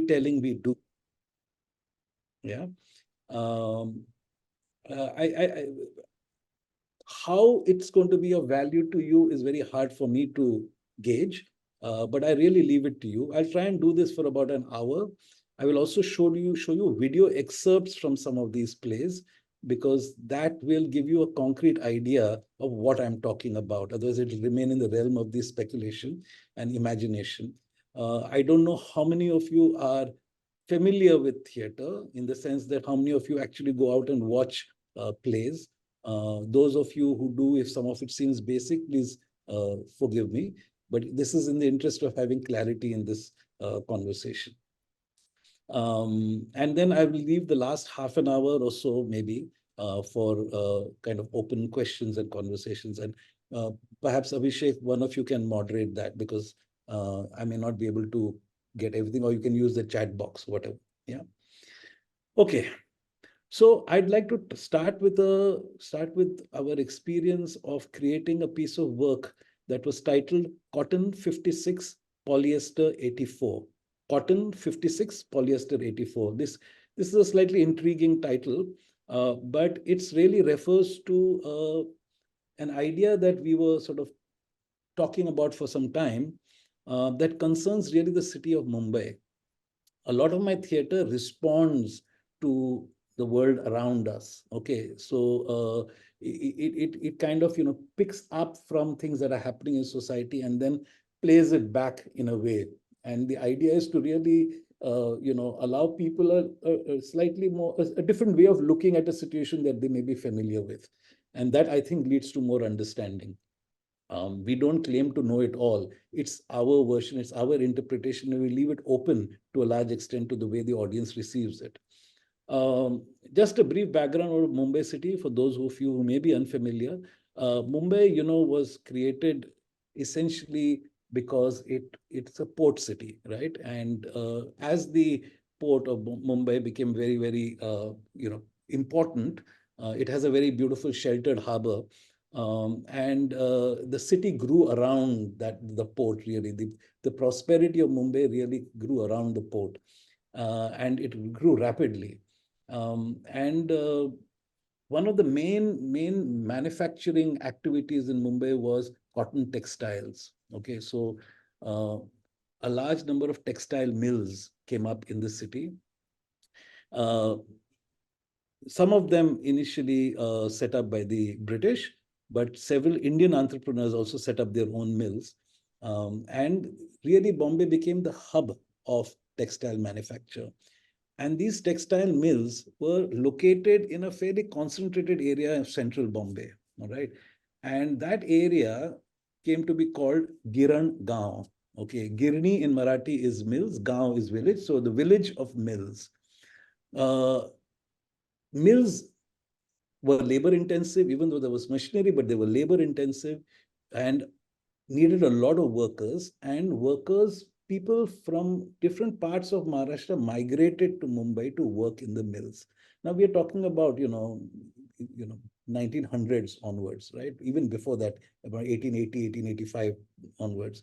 storytelling we do. Yeah. Um, I how it's going to be of value to you is very hard for me to gauge, but I really leave it to you. I'll try and do this for about an hour. I will also show you video excerpts from some of these plays, because that will give you a concrete idea of what I'm talking about. Otherwise, it will remain in the realm of the speculation and imagination. I don't know how many of you are familiar with theater, in the sense that how many of you actually go out and watch plays. Those of you who do, if some of it seems basic, please forgive me. But this is in the interest of having clarity in this conversation. And then I will leave the last half an hour or so, maybe, for kind of open questions and conversations. And uh, perhaps, Abhishek, one of you can moderate that, because I may not be able to get everything, or you can use the chat box, whatever. Yeah. Okay. So I'd like to start with our experience of creating a piece of work that was titled Cotton 56 Polyester 84. Cotton 56 Polyester 84. This is a slightly intriguing title, but it's really refers to an idea that we were sort of talking about for some time, that concerns really the city of Mumbai. A lot of my theater responds to the world around us. Okay, so it kind of picks up from things that are happening in society and then plays it back in a way. And the idea is to really allow people a slightly more a different way of looking at a situation that they may be familiar with, and that, I think, leads to more understanding. We don't claim to know it all. It's our version, it's our interpretation, and we leave it open to a large extent to the way the audience receives it. Just a brief background of Mumbai city for those of you who may be unfamiliar. Mumbai, was created essentially because it's a port city, right? And as the port of Mumbai became very, very, important, it has a very beautiful sheltered harbor, and the city grew around the port, really. The prosperity of Mumbai really grew around the port, and it grew rapidly. And one of the main manufacturing activities in Mumbai was cotton textiles. Okay, so uh, a large number of textile mills came up in the city. Uh, some of them initially set up by the British, but several Indian entrepreneurs also set up their own mills. And really, Bombay became the hub of textile manufacture. And these textile mills were located in a fairly concentrated area of central Bombay. All right. And that area came to be called Giran Gaon. Okay. Girni in Marathi is mills, Gaon is village. So the village of mills. Uh, Mills were labor intensive, even though there was machinery, but they were labor intensive and needed a lot of workers. And people from different parts of Maharashtra migrated to Mumbai to work in the mills. Now we are talking about, 1900s onwards, right? Even before that, about 1880, 1885 onwards.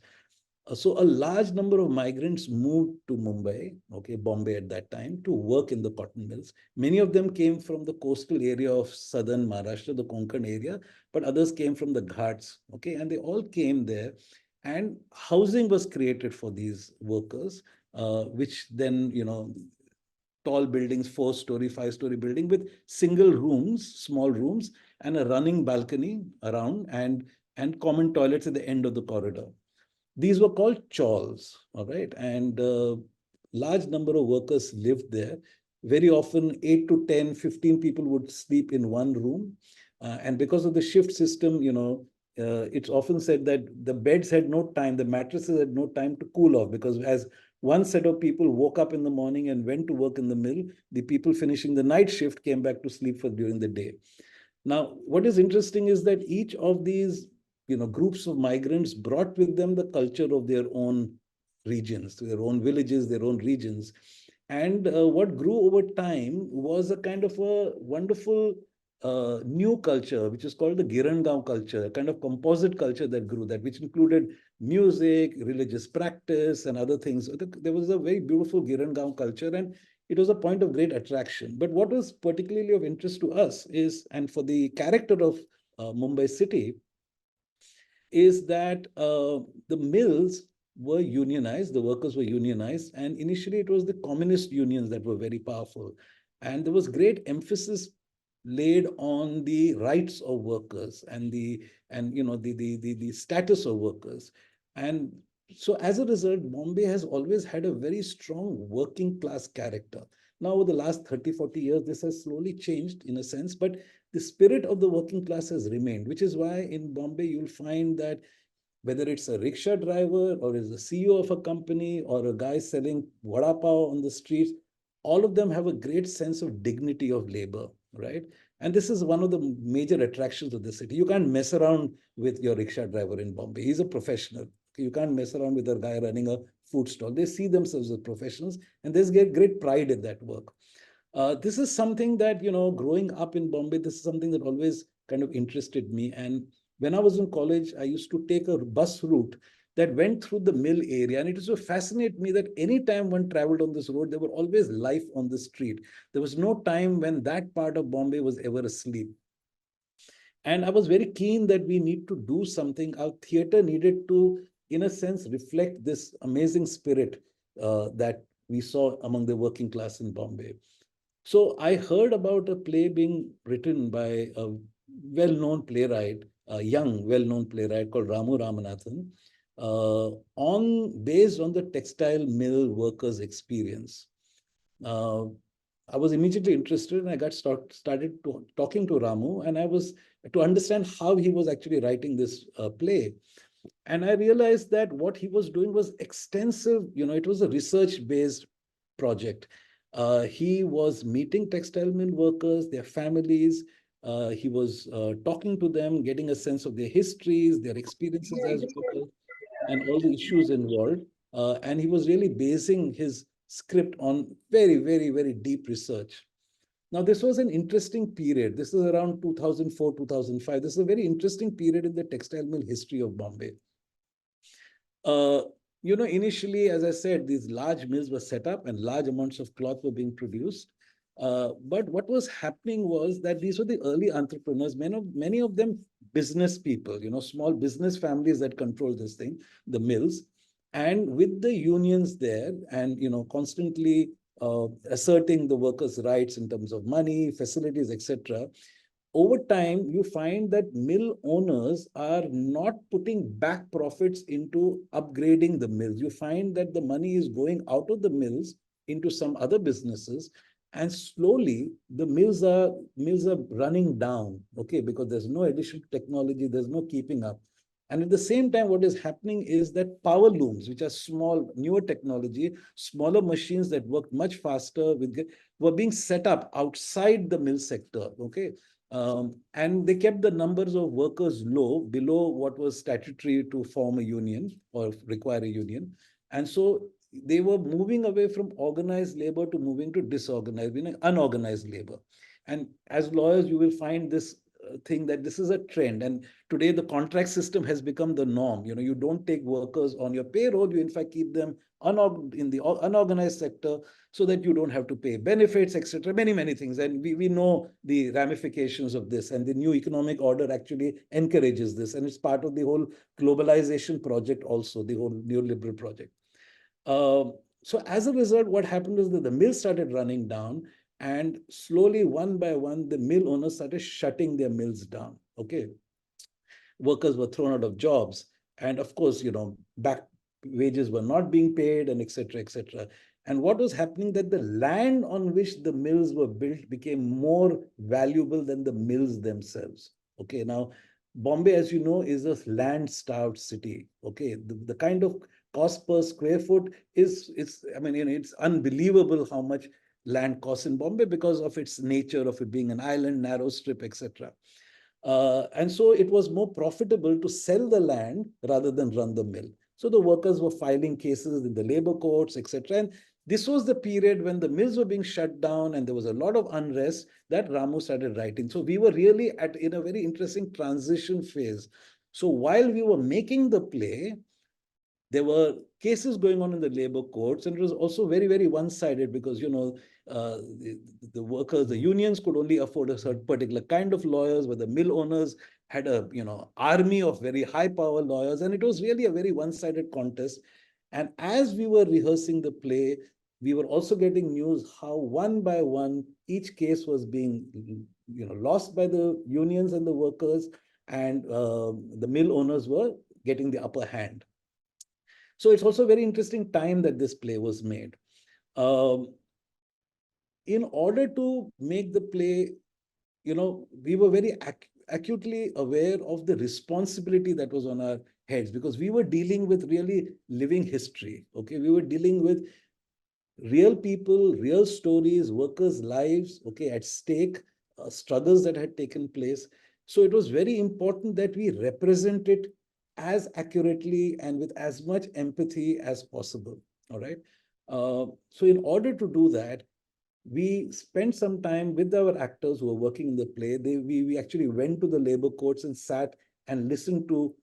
So a large number of migrants moved to Mumbai, okay, Bombay at that time, to work in the cotton mills. Many of them came from the coastal area of southern Maharashtra, the Konkan area, but others came from the Ghats, okay, and they all came there. And housing was created for these workers, which then, tall buildings, 4-story, 5-story building with single rooms, small rooms, and a running balcony around, and common toilets at the end of the corridor. These were called chawls, all right? And large number of workers lived there. Very often, 8 to 10, 15 people would sleep in one room. And because of the shift system, it's often said that the beds had no time, the mattresses had no time to cool off, because as one set of people woke up in the morning and went to work in the mill, the people finishing the night shift came back to sleep for during the day. Now, what is interesting is that each of these groups of migrants brought with them the culture of their own regions, their own villages, their own regions. And what grew over time was a kind of a wonderful new culture, which is called the Girangaon culture, a kind of composite culture that grew that, which included music, religious practice, and other things. There was a very beautiful Girangaon culture, and it was a point of great attraction. But what was particularly of interest to us is, and for the character of Mumbai city, is that the mills were unionized, the workers were unionized, and initially it was the communist unions that were very powerful. And there was great emphasis laid on the rights of workers and the status of workers. And so as a result, Bombay has always had a very strong working class character. Now, over the last 30, 40 years, this has slowly changed in a sense, but the spirit of the working class has remained, which is why in Bombay you'll find that whether it's a rickshaw driver or is the CEO of a company or a guy selling vada pav on the streets, all of them have a great sense of dignity of labor, right? And this is one of the major attractions of the city. You can't mess around with your rickshaw driver in Bombay. He's a professional. You can't mess around with a guy running a food stall. They see themselves as professionals, and there's great pride in that work. This is something that, growing up in Bombay, this is something that always kind of interested me. And when I was in college, I used to take a bus route that went through the mill area. And it used to fascinate me that anytime one traveled on this road, there were always life on the street. There was no time when that part of Bombay was ever asleep. And I was very keen that we need to do something. Our theater needed to, in a sense, reflect this amazing spirit that we saw among the working class in Bombay. So I heard about a play being written by a well-known playwright, a young, well-known playwright called Ramu Ramanathan, on based on the textile mill workers' experience. Uh, I was immediately interested, and I started talking to Ramu, and I was to understand how he was actually writing this play. And I realized that what he was doing was extensive. It was a research-based project. He was meeting textile mill workers, their families. He was talking to them, getting a sense of their histories, their experiences as workers, and all the issues involved. And he was really basing his script on very, very, very deep research. Now, this was an interesting period. This is around 2004, 2005. This is a very interesting period in the textile mill history of Bombay. Uh, Initially, as I said, these large mills were set up and large amounts of cloth were being produced. But what was happening was that these were the early entrepreneurs, many of them business people, small business families that control this thing, the mills. And with the unions there and, constantly asserting the workers' rights in terms of money, facilities, etc., over time, you find that mill owners are not putting back profits into upgrading the mills. You find that the money is going out of the mills into some other businesses, and slowly the mills are running down. Okay, because there's no additional technology, there's no keeping up. And at the same time, what is happening is that power looms, which are small, newer technology, smaller machines that work much faster, were being set up outside the mill sector. Okay, and they kept the numbers of workers low, below what was statutory to form a union or require a union. And so they were moving away from organized labor to moving to disorganized, meaning unorganized labor. And as lawyers, you will find this thing that this is a trend. And today, the contract system has become the norm. You don't take workers on your payroll. You, in fact, keep them in the unorganized sector so that you don't have to pay benefits, etc. Many, many things. And we know the ramifications of this. And the new economic order actually encourages this. And it's part of the whole globalization project also, the whole neoliberal project. So as a result, what happened is that the mill started running down, and slowly, one by one, the mill owners started shutting their mills down. Okay, workers were thrown out of jobs, and of course, back wages were not being paid, and etc. etc. And what was happening that the land on which the mills were built became more valuable than the mills themselves. Okay, now Bombay, as you know, is a land-starved city. Okay, the kind of cost per square foot is it's I mean, it's unbelievable how much land costs in Bombay because of its nature of it being an island, narrow strip, etc. And so it was more profitable to sell the land rather than run the mill. So the workers were filing cases in the labor courts, etc. And This was the period when the mills were being shut down and there was a lot of unrest that Ramu started writing. So we were really at in a very interesting transition phase. So while we were making the play, there were cases going on in the labor courts, and it was also very, very one-sided because the workers, the unions could only afford a certain particular kind of lawyers, but the mill owners had a army of very high-power lawyers, and it was really a very one-sided contest. And as we were rehearsing the play, we were also getting news how one by one each case was being lost by the unions and the workers, and the mill owners were getting the upper hand. So it's also a very interesting time that this play was made. Um, in order to make the play, we were very acutely aware of the responsibility that was on our heads because we were dealing with really living history. Okay, we were dealing with real people, real stories, workers' lives, okay, at stake, struggles that had taken place. So it was very important that we represent it as accurately and with as much empathy as possible. All right. So in order to do that, we spent some time with our actors who were working in the play. We actually went to the labor courts and sat and listened to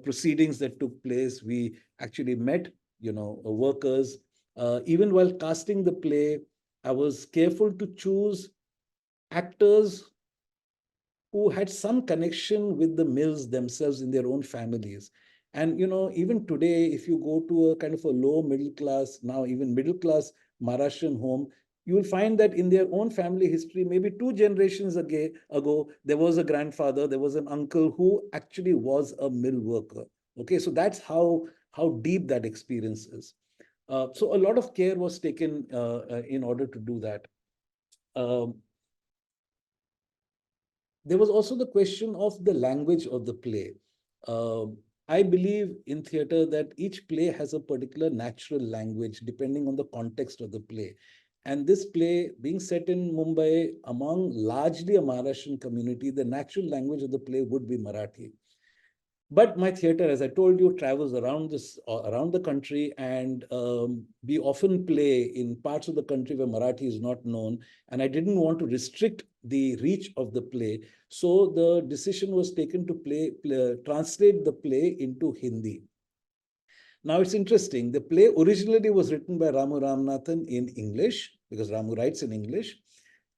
proceedings that took place. We actually met workers. Even while casting the play, I was careful to choose actors who had some connection with the mills themselves in their own families. And even today, if you go to a kind of a low middle class, now even middle class Maharashtrian home, you will find that in their own family history, maybe two generations ago, there was a grandfather, there was an uncle who actually was a mill worker. Okay, so that's how deep that experience is. So a lot of care was taken in order to do that. Um, there was also the question of the language of the play. I believe in theater that each play has a particular natural language depending on the context of the play. And this play, being set in Mumbai among largely a Maharashtrian community, the natural language of the play would be Marathi. But my theater, as I told you, travels around the country, and we often play in parts of the country where Marathi is not known. And I didn't want to restrict the reach of the play, so the decision was taken to translate the play into Hindi. Now it's interesting. The play originally was written by Ramu Ramanathan in English because Ramu writes in English,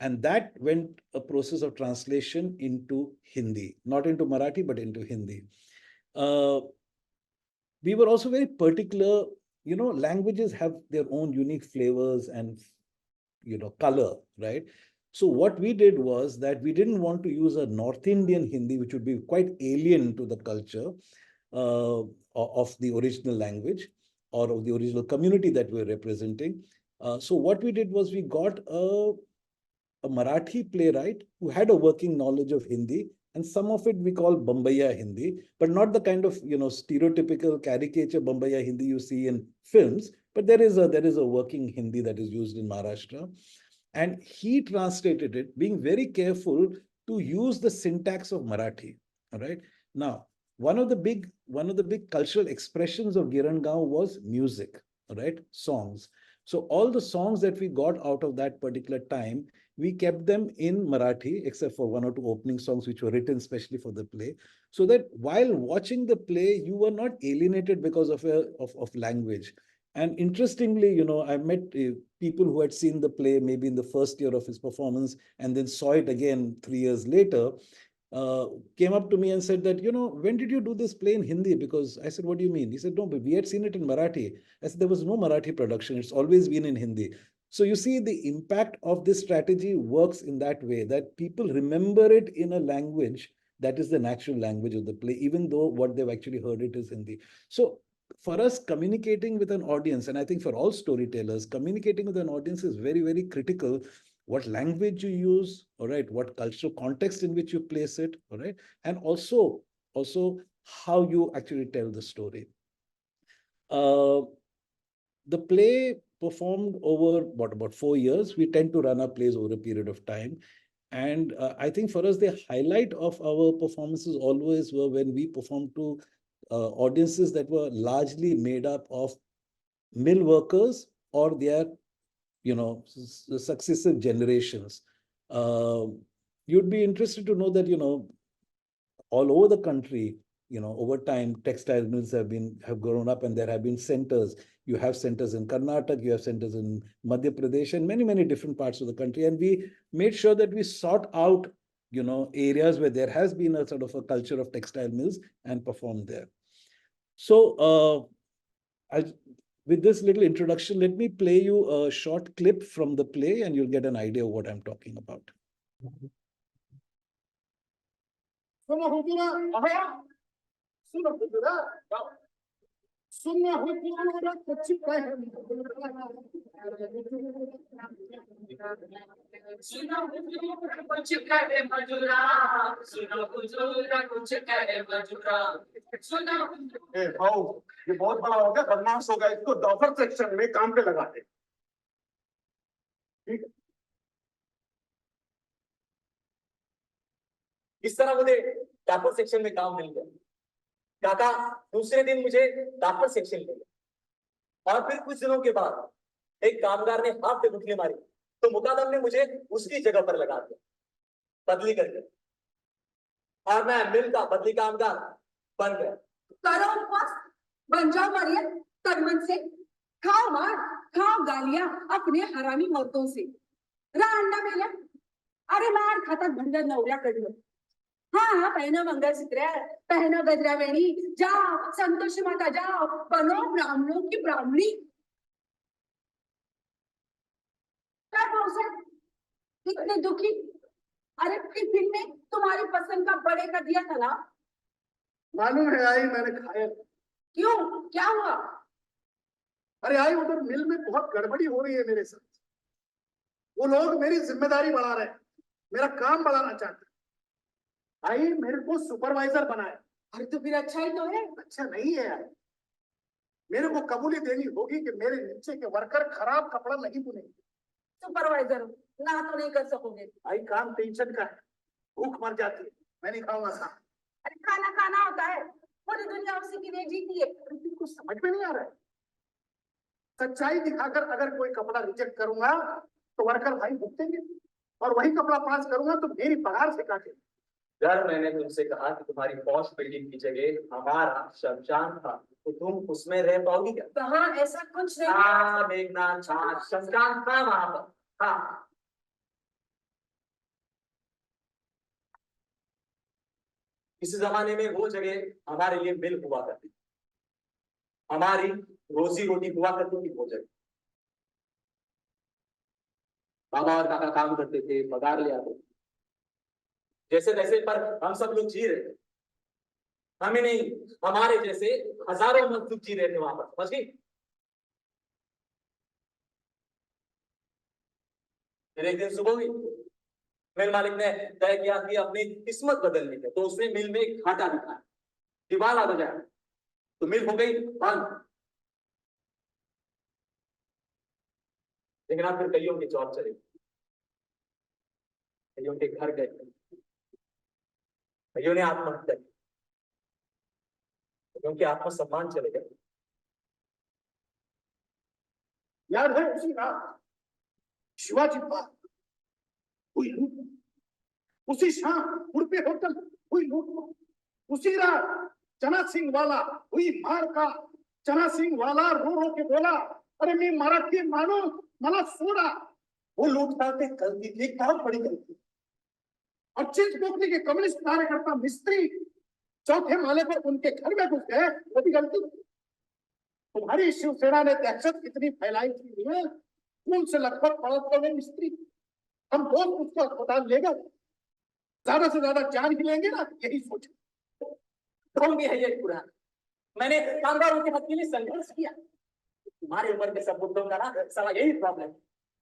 and that went a process of translation into Hindi, not into Marathi but into Hindi. Uh, we were also very particular. Languages have their own unique flavors and color, right? So what we did was that we didn't want to use a North Indian Hindi, which would be quite alien to the culture of the original language or of the original community that we're representing. So what we did was we got a Marathi playwright who had a working knowledge of Hindi, and some of it we call Bombaya Hindi, but not the kind of stereotypical caricature Bombaya Hindi you see in films. But there is a working Hindi that is used in Maharashtra, and he translated it, being very careful to use the syntax of Marathi. All right. Now, one of the big cultural expressions of Girangaon was music. All right, songs. So all the songs that we got out of that particular time, we kept them in Marathi, except for one or two opening songs which were written specially for the play, so that while watching the play, you were not alienated because of language. And interestingly, I met people who had seen the play maybe in the first year of his performance and then saw it again 3 years later, uh, came up to me and said that, when did you do this play in Hindi? Because I said, what do you mean? He said, no, but we had seen it in Marathi. I said, there was no Marathi production. It's always been in Hindi. So you see, the impact of this strategy works in that way, that people remember it in a language that is the natural language of the play, even though what they've actually heard it is Hindi. So for us, communicating with an audience, and I think for all storytellers, communicating with an audience is very, very critical. What language you use, all right, what cultural context in which you place it, all right, and also how you actually tell the story. Uh, the play performed over what about 4 years. We tend to run our plays over a period of time. And I think for us, the highlight of our performances always were when we performed to audiences that were largely made up of mill workers or their successive generations. Uh, you'd be interested to know that, all over the country, over time, textile mills have grown up, and there have been centers. You have centers in Karnataka, you have centers in Madhya Pradesh, and many, many different parts of the country. And we made sure that we sought out, areas where there has been a sort of a culture of textile mills and performed there. So, with this little introduction, let me play you a short clip from the play, and you'll get an idea of what I'm talking about. ये बहुत बड़ा हो गया, बदमाश हो गया, इसको doctor section में काम पे लगा दे। ठीक है, इस तरह मुझे डॉक्टर सेक्शन में काम मिल गया। काका दूसरे दिन मुझे डॉक्टर सेक्शन ले गया, और फिर कुछ दिनों के बाद एक कामगार ने हाथ पे गुठली मारी, तो मुकादम ने मुझे उसकी जगह पर लगा दिया, बदली करके, और मैं मिल का बदली कामगार बन गया। करो उपवास, बन जाओ मरियम तनमन से, खाओ मार, खाओ गालियां अपने हरामी मर्दों से। अंडा मेला, अरे मार खाता भंडर नवऱ्या कडलं। हाँ, पहना मंगळसूत्र, पहना गजरा वेणी, जाओ संतोषी माता जाओ, बनो ब्राह्मणों की ब्राह्मणी। क्या बोल इतने दुखी? अरे टिफिन में तुम्हारी पसंद का बड़े का दिया था ना? मालूम है आई, मैंने खाया। क्यों, क्या हुआ? अरे आई, उधर मिल में बहुत गड़बड़ी हो रही है मेरे साथ। वो लोग मेरी जिम्मेदारी बढ़ा रहे हैं, मेरा काम बढ़ाना चाहते हैं। आई, मेरे को सुपरवाइजर बनाया। अरे तो फिर अच्छा ही तो है। अच्छा नहीं है यार, मेरे को कबूली देनी होगी कि मेरे नीचे के वर्कर खराब कपड़ा नहीं बुनेंगे। सुपरवाइजर ना तो नहीं कर सकोगे। आई, काम टेंशन का है, भूख मर जाती है, मैं नहीं खाऊंगा खाना। अरे खाना खाना होता है, पूरी दुनिया उसी के लिए जीती है। तुमको समझ में नहीं आ रहा है? सच्चाई दिखाकर अगर कोई कपड़ा रिजेक्ट करूंगा तो वर्कर भाई भुगतेंगे, और वही कपड़ा पास करूंगा तो मेरी पगार से काटेंगे। यार मैंने तुमसे कहा कि तुम्हारी पॉश बिल्डिंग की जगह हमारा शमशान था, तो तुम उसमें रह पाओगी क्या? कहाँ, ऐसा कुछ नहीं। हाँ मेघनाथ, शमशान था वहां पर। हाँ, इस जमाने में वो जगह हमारे लिए मिल हुआ करती, हमारी रोजी रोटी हुआ करती थी वो जगह। बाबा और काका काम करते थे, पगार ले आते थे, जैसे तैसे, पर हम सब लोग जी रहे थे। हमें नहीं, हमारे जैसे हजारों मजदूर जी रहे थे वहां पर, समझ गई? फिर एक दिन सुबह हुई, मिल मालिक ने तय किया कि अपनी किस्मत बदलनी है, तो उसने मिल में एक घाटा दिखाया, दिवाला बजाया, तो मिल हो गई बंद। लेकिन आप फिर कईयों की जॉब चली, कईयों के घर गए, कईयों ने आत्महत्या की, क्योंकि आत्मसम्मान चले गए। याद है उसी रात शिवाजी पार्क हुई लूट, उसी शाम उड़पे होटल हुई लूट, उसी रात चना सिंह वाला हुई मार का। चना सिंह वाला रो रो के बोला, अरे मैं मराठी माणूस, मला सोडा। वो लूटपाट एक गलती थी, एक बहुत बड़ी गलती। और चिंतपोखली के कम्युनिस्ट कार्यकर्ता मिस्त्री चौथे माले पर उनके घर में घुस गए, वो भी गलती। तुम्हारी शिवसेना ने दहशत कितनी फैलाई थी, खून से लगभग पड़ोस में मिस्त्री। हम दोस्त उसको अस्पताल ले गए, ज्यादा से ज्यादा जान ही लेंगे ना, यही सोचा। ढोंग भी है ये पूरा। मैंने कामगारों के हक के लिए संघर्ष किया। तुम्हारे उम्र के सब बुद्धों का ना साला यही प्रॉब्लम है,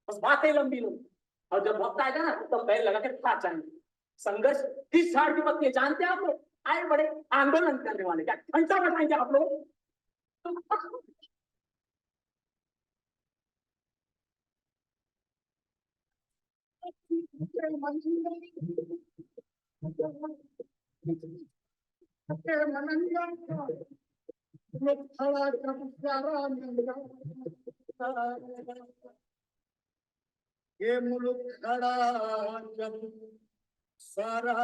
बस बातें लंबी लंबी, और जब वक्त आएगा ना तो पैर लगा के फाट जाएंगे। संघर्ष किस झाड़ की पत्ती है जानते हैं आप लोग? आए बड़े आंदोलन करने वाले, क्या घंटा बैठाएंगे आप लोग? ये मुल्क खड़ा जब सारा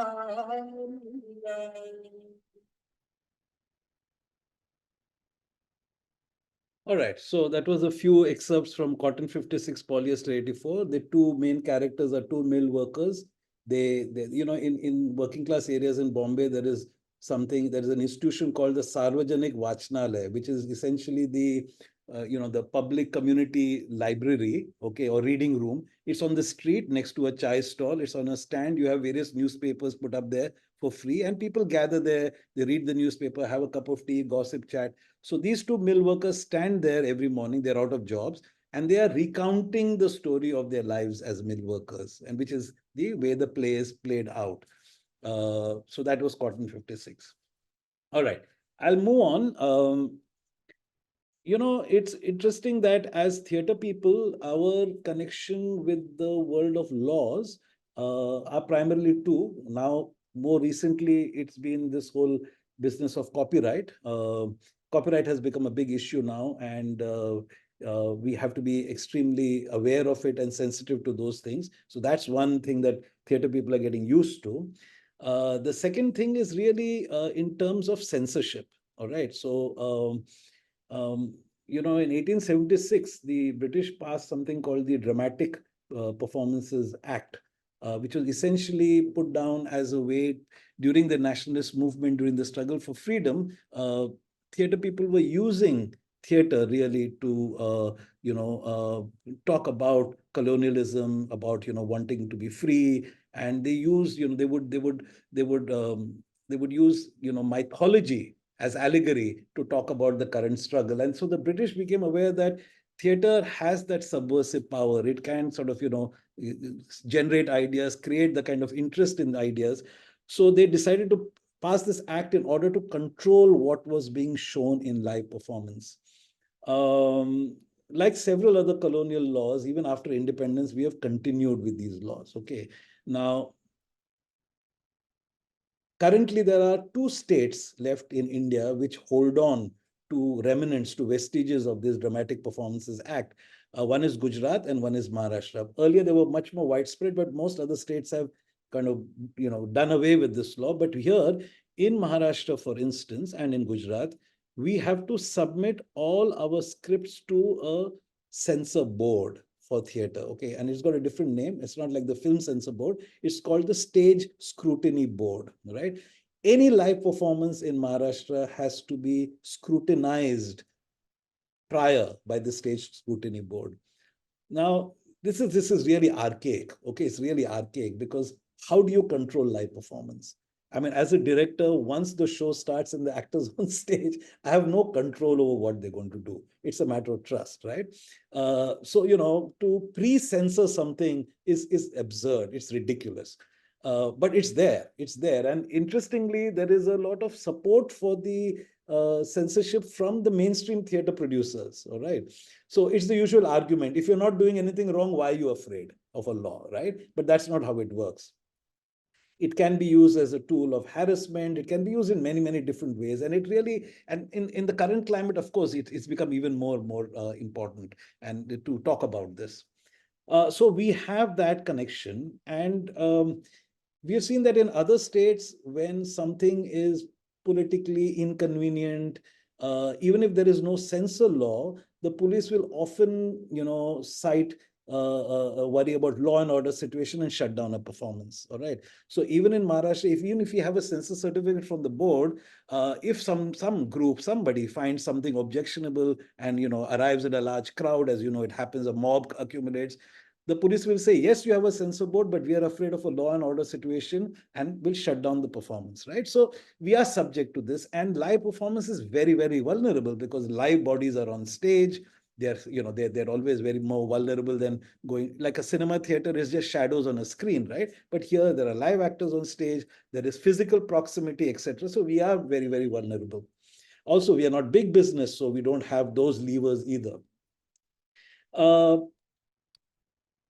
All right, so that was a few excerpts from Cotton 56, Polyester 84. The two main characters are two mill workers. In working class areas in Bombay, there is an institution called the Sarvajanik Vachnalaya, which is essentially the public community library, okay, or reading room. It's on the street next to a chai stall. It's on a stand. You have various newspapers put up there for free, and people gather there. They read the newspaper, have a cup of tea, gossip, chat. So these two mill workers stand there every morning, they're out of jobs, and they are recounting the story of their lives as mill workers, and which is the way the play is played out. So that was Cotton 56. All right, I'll move on. It's interesting that as theater people, our connection with the world of laws are primarily two. Now, more recently, it's been this whole business of copyright. Copyright has become a big issue now, and we have to be extremely aware of it and sensitive to those things. So that's one thing that theater people are getting used to. The second thing is really in terms of censorship. All right. So, in 1876, the British passed something called the Dramatic Performances Act, which was essentially put down as a way during the nationalist movement, during the struggle for freedom. Theater people were using theater really to, talk about colonialism, about wanting to be free, and they used, they would use mythology as allegory to talk about the current struggle. And so the British became aware that theater has that subversive power. It can sort of, generate ideas, create the kind of interest in ideas. So they decided to pass this act in order to control what was being shown in live performance. Like several other colonial laws, even after independence, we have continued with these laws. Okay. Now, currently, there are two states left in India which hold on to remnants, to vestiges of this Dramatic Performances Act. One is Gujarat and one is Maharashtra. Earlier, they were much more widespread, but most other states have kind of, done away with this law. But here in Maharashtra, for instance, and in Gujarat, we have to submit all our scripts to a censor board for theater. Okay. And it's got a different name. It's not like the film censor board. It's called the Stage Scrutiny Board, right? Any live performance in Maharashtra has to be scrutinized prior by the Stage Scrutiny Board. Now, this is really archaic. Okay, it's really archaic because how do you control live performance? I mean, as a director, once the show starts and the actors on stage, I have no control over what they're going to do. It's a matter of trust, right? So to pre-censor something is absurd. It's ridiculous. But it's there. It's there. And interestingly, there is a lot of support for the censorship from the mainstream theater producers. All right. So it's the usual argument. If you're not doing anything wrong, why are you afraid of a law, right? But that's not how it works. It can be used as a tool of harassment. It can be used in many, many different ways. And it really, and in the current climate, of course, it's become even more important and to talk about this. So we have that connection. And we have seen that in other states, when something is politically inconvenient, even if there is no censor law, the police will often, cite worry about law and order situation and shut down a performance. All right. So even in Maharashtra, even if you have a censor certificate from the board, if some group, somebody finds something objectionable and arrives at a large crowd, as it happens, a mob accumulates, the police will say, yes, you have a censor board, but we are afraid of a law and order situation and will shut down the performance, right? So we are subject to this, and live performance is very, very vulnerable because live bodies are on stage. They're always very more vulnerable than going like a cinema theater is just shadows on a screen, right? But here there are live actors on stage, there is physical proximity, etc. So we are very, very vulnerable. Also, we are not big business, so we don't have those levers either.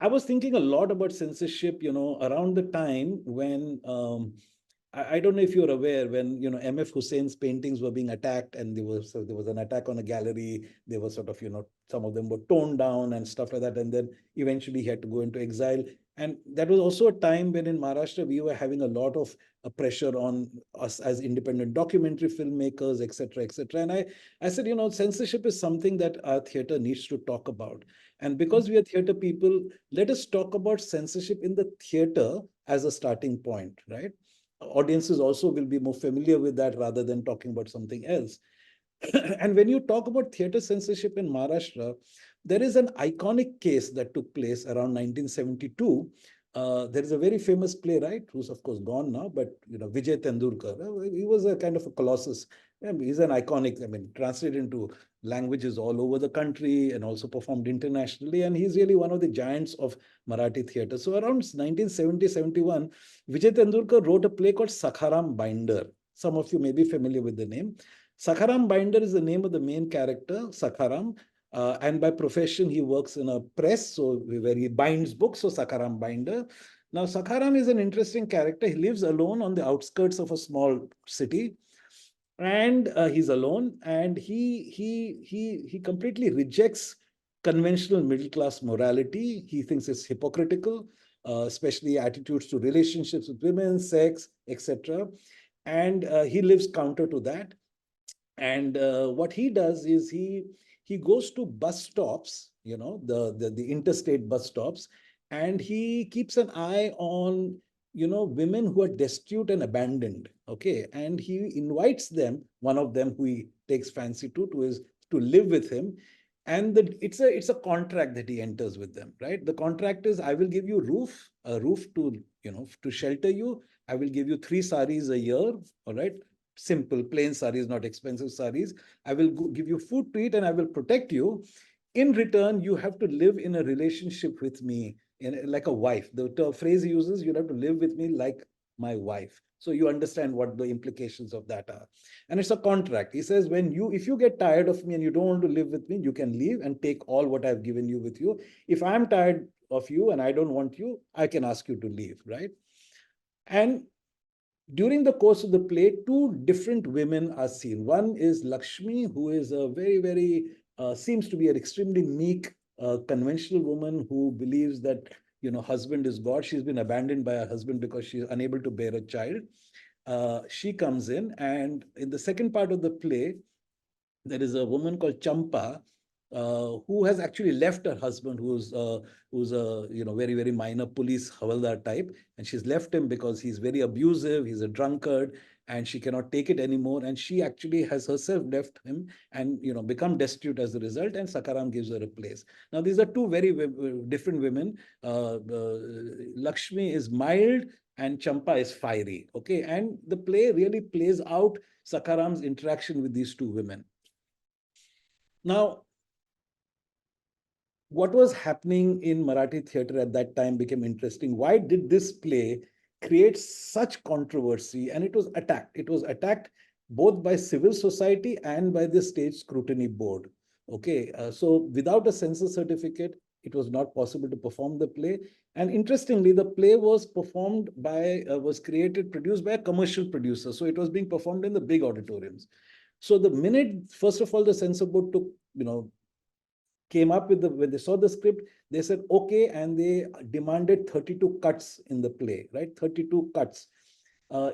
I was thinking a lot about censorship, around the time when I don't know if you're aware when MF Hussein's paintings were being attacked, and there was an attack on a gallery. They were sort of some of them were toned down and stuff like that, and then eventually he had to go into exile. And that was also a time when in Maharashtra we were having a lot of pressure on us as independent documentary filmmakers, etc., etc. And I said, censorship is something that our theater needs to talk about. And because we are theater people, let us talk about censorship in the theater as a starting point, right? Audiences also will be more familiar with that rather than talking about something else. And when you talk about theater censorship in Maharashtra, there is an iconic case that took place around 1972. There is a very famous playwright who's of course gone now, but Vijay Tendulkar. He was a kind of a colossus. He's an iconic. I mean, translated into languages all over the country and also performed internationally. And he's really one of the giants of Marathi theater. So around 1970-71, Vijay Tendulkar wrote a play called Sakharam Binder. Some of you may be familiar with the name. Sakharam Binder is the name of the main character, Sakharam. And by profession, he works in a press, so where he binds books, so Sakharam Binder. Now, Sakharam is an interesting character. He lives alone on the outskirts of a small city, and he's alone, and he completely rejects conventional middle class morality. He thinks it's hypocritical, especially attitudes to relationships with women, sex, etc. And he lives counter to that. And what he does is he goes to bus stops, the interstate bus stops, and he keeps an eye on women who are destitute and abandoned. Okay, and he invites them, one of them who he takes fancy to live with him. And it's a contract that he enters with them, right? The contract is, I will give you a roof to to shelter you. I will give you 3 saris a year. All right, simple, plain saris, not expensive saris. I will give you food to eat and I will protect you. In return, you have to live in a relationship with me, like a wife. The phrase he uses, you have to live with me like my wife. So you understand what the implications of that are. And it's a contract. He says, if you get tired of me and you don't want to live with me, you can leave and take all what I've given you with you. If I'm tired of you and I don't want you, I can ask you to leave, right? And during the course of the play, two different women are seen. One is Lakshmi, who is a very, very, seems to be an extremely meek, conventional woman who believes that, husband is God. She's been abandoned by her husband because she's unable to bear a child. She comes in, and in the second part of the play, there is a woman called Champa, who has actually left her husband, who's a very, very minor police havaldar type, and she's left him because he's very abusive, he's a drunkard, and she cannot take it anymore. And she actually has herself left him and become destitute as a result. And Sakaram gives her a place. Now these are two very different women. Lakshmi is mild and Champa is fiery. Okay, and the play really plays out Sakaram's interaction with these two women. Now, what was happening in Marathi theatre at that time became interesting. Why did this play create such controversy? And it was attacked. It was attacked both by civil society and by the state scrutiny board. Okay, so without a censor certificate, it was not possible to perform the play. And interestingly, the play was produced by a commercial producer. So it was being performed in the big auditoriums. So the minute, first of all, the censor board came up with when they saw the script, they said, okay, and they demanded 32 cuts in the play, right? 32 cuts.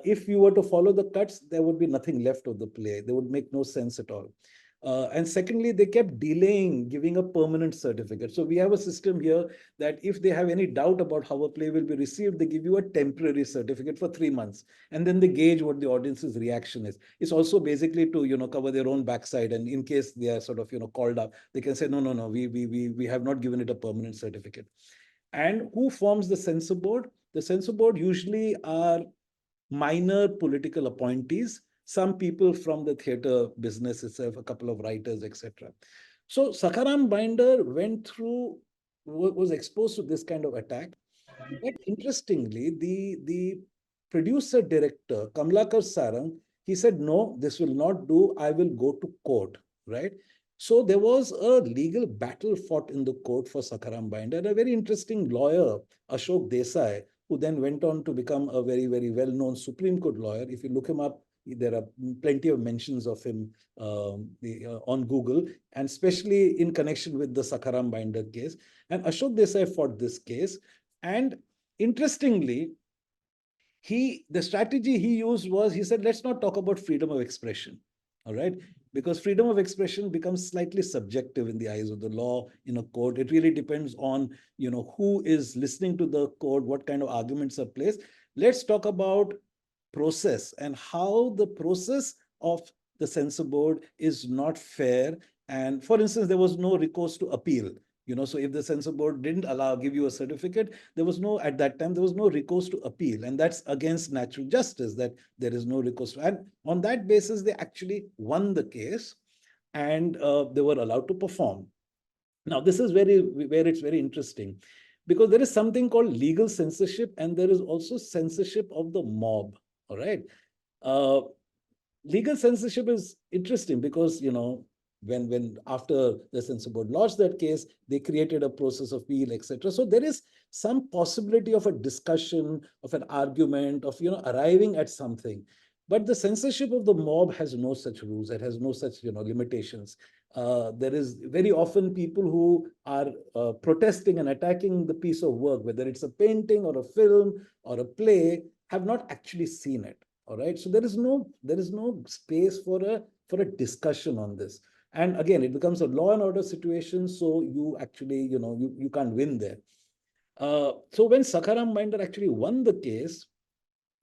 If you were to follow the cuts, there would be nothing left of the play. They would make no sense at all. And secondly, they kept delaying giving a permanent certificate. So we have a system here that if they have any doubt about how a play will be received, they give you a temporary certificate for 3 months. And then they gauge what the audience's reaction is. It's also basically to, cover their own backside. And in case they are sort of, called up, they can say, no, we have not given it a permanent certificate. And who forms the censor board? The censor board usually are minor political appointees, some people from the theater business itself, a couple of writers, etc. So Sakaram Binder was exposed to this kind of attack. But interestingly, the producer director, Kamlakar Sarang, he said, no, this will not do. I will go to court, right? So there was a legal battle fought in the court for Sakaram Binder. And a very interesting lawyer, Ashok Desai, who then went on to become a very, very well-known Supreme Court lawyer. If you look him up, there are plenty of mentions of him on Google, and especially in connection with the Sakharam Binder case. And Ashok Desai fought this case. And interestingly, the strategy he used was, he said, let's not talk about freedom of expression. All right. Because freedom of expression becomes slightly subjective in the eyes of the law in a court. It really depends on, who is listening to the court, what kind of arguments are placed. Let's talk about process and how the process of the censor board is not fair. And for instance, there was no recourse to appeal. So if the censor board didn't give you a certificate, at that time, there was no recourse to appeal. And that's against natural justice, that there is no recourse. And on that basis, they actually won the case, and they were allowed to perform. Now, this is where it's very interesting, because there is something called legal censorship, and there is also censorship of the mob. All right. Legal censorship is interesting because, when after the censor board launched that case, they created a process of appeal, etc. So there is some possibility of a discussion, of an argument, of arriving at something. But the censorship of the mob has no such rules. It has no such limitations. There is very often people who are protesting and attacking the piece of work, whether it's a painting or a film or a play, have not actually seen it. All right. So there is no space for a discussion on this. And again, it becomes a law and order situation. So you actually, you can't win there. So when Sakharam Binder actually won the case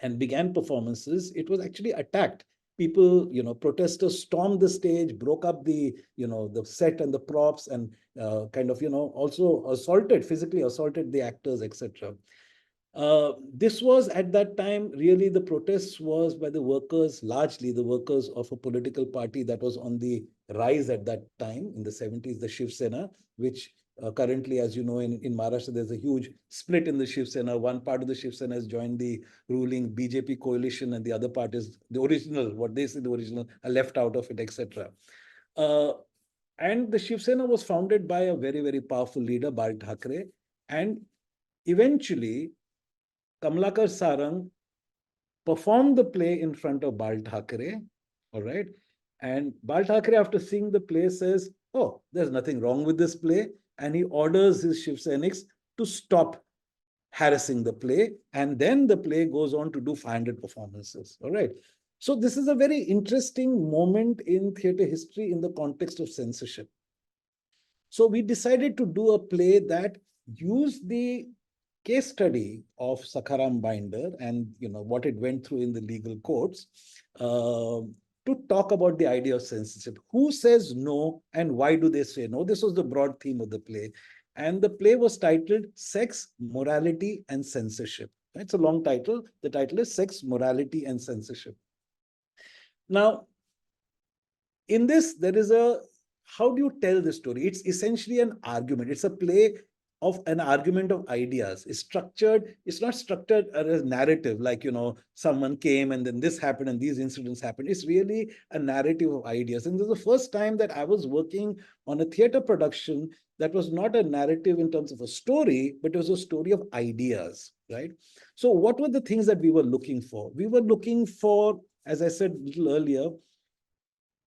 and began performances, it was actually attacked. People, protesters stormed the stage, broke up the set and the props, and also physically assaulted the actors, etc. This was at that time, really the protests was by the workers, largely the workers of a political party that was on the rise at that time in the 70s, the Shiv Sena, which currently, as you know, in Maharashtra, there's a huge split in the Shiv Sena. One part of the Shiv Sena has joined the ruling BJP coalition, and the other part is the original, what they say the original, are left out of it, etc. And the Shiv Sena was founded by a very, very powerful leader, Bal Thackeray, and eventually Kamlakar Sarang performed the play in front of Bal Thackeray, all right? And Bal Thackeray, after seeing the play, says, oh, there's nothing wrong with this play. And he orders his Shiv Sainiks to stop harassing the play. And then the play goes on to do 500 performances, all right? So this is a very interesting moment in theatre history in the context of censorship. So we decided to do a play that used the case study of Sakharam Binder and what it went through in the legal courts to talk about the idea of censorship. Who says no and why do they say no? This was the broad theme of the play. And the play was titled Sex, Morality and Censorship. It's a long title. The title is Sex, Morality and Censorship. Now, in this, there is how do you tell the story? It's essentially an argument. It's a play of an argument of ideas. It's not structured as a narrative, like, someone came and then this happened and these incidents happened. It's really a narrative of ideas. And this is the first time that I was working on a theater production that was not a narrative in terms of a story, but it was a story of ideas, right? So what were the things that we were looking for? We were looking for, as I said a little earlier,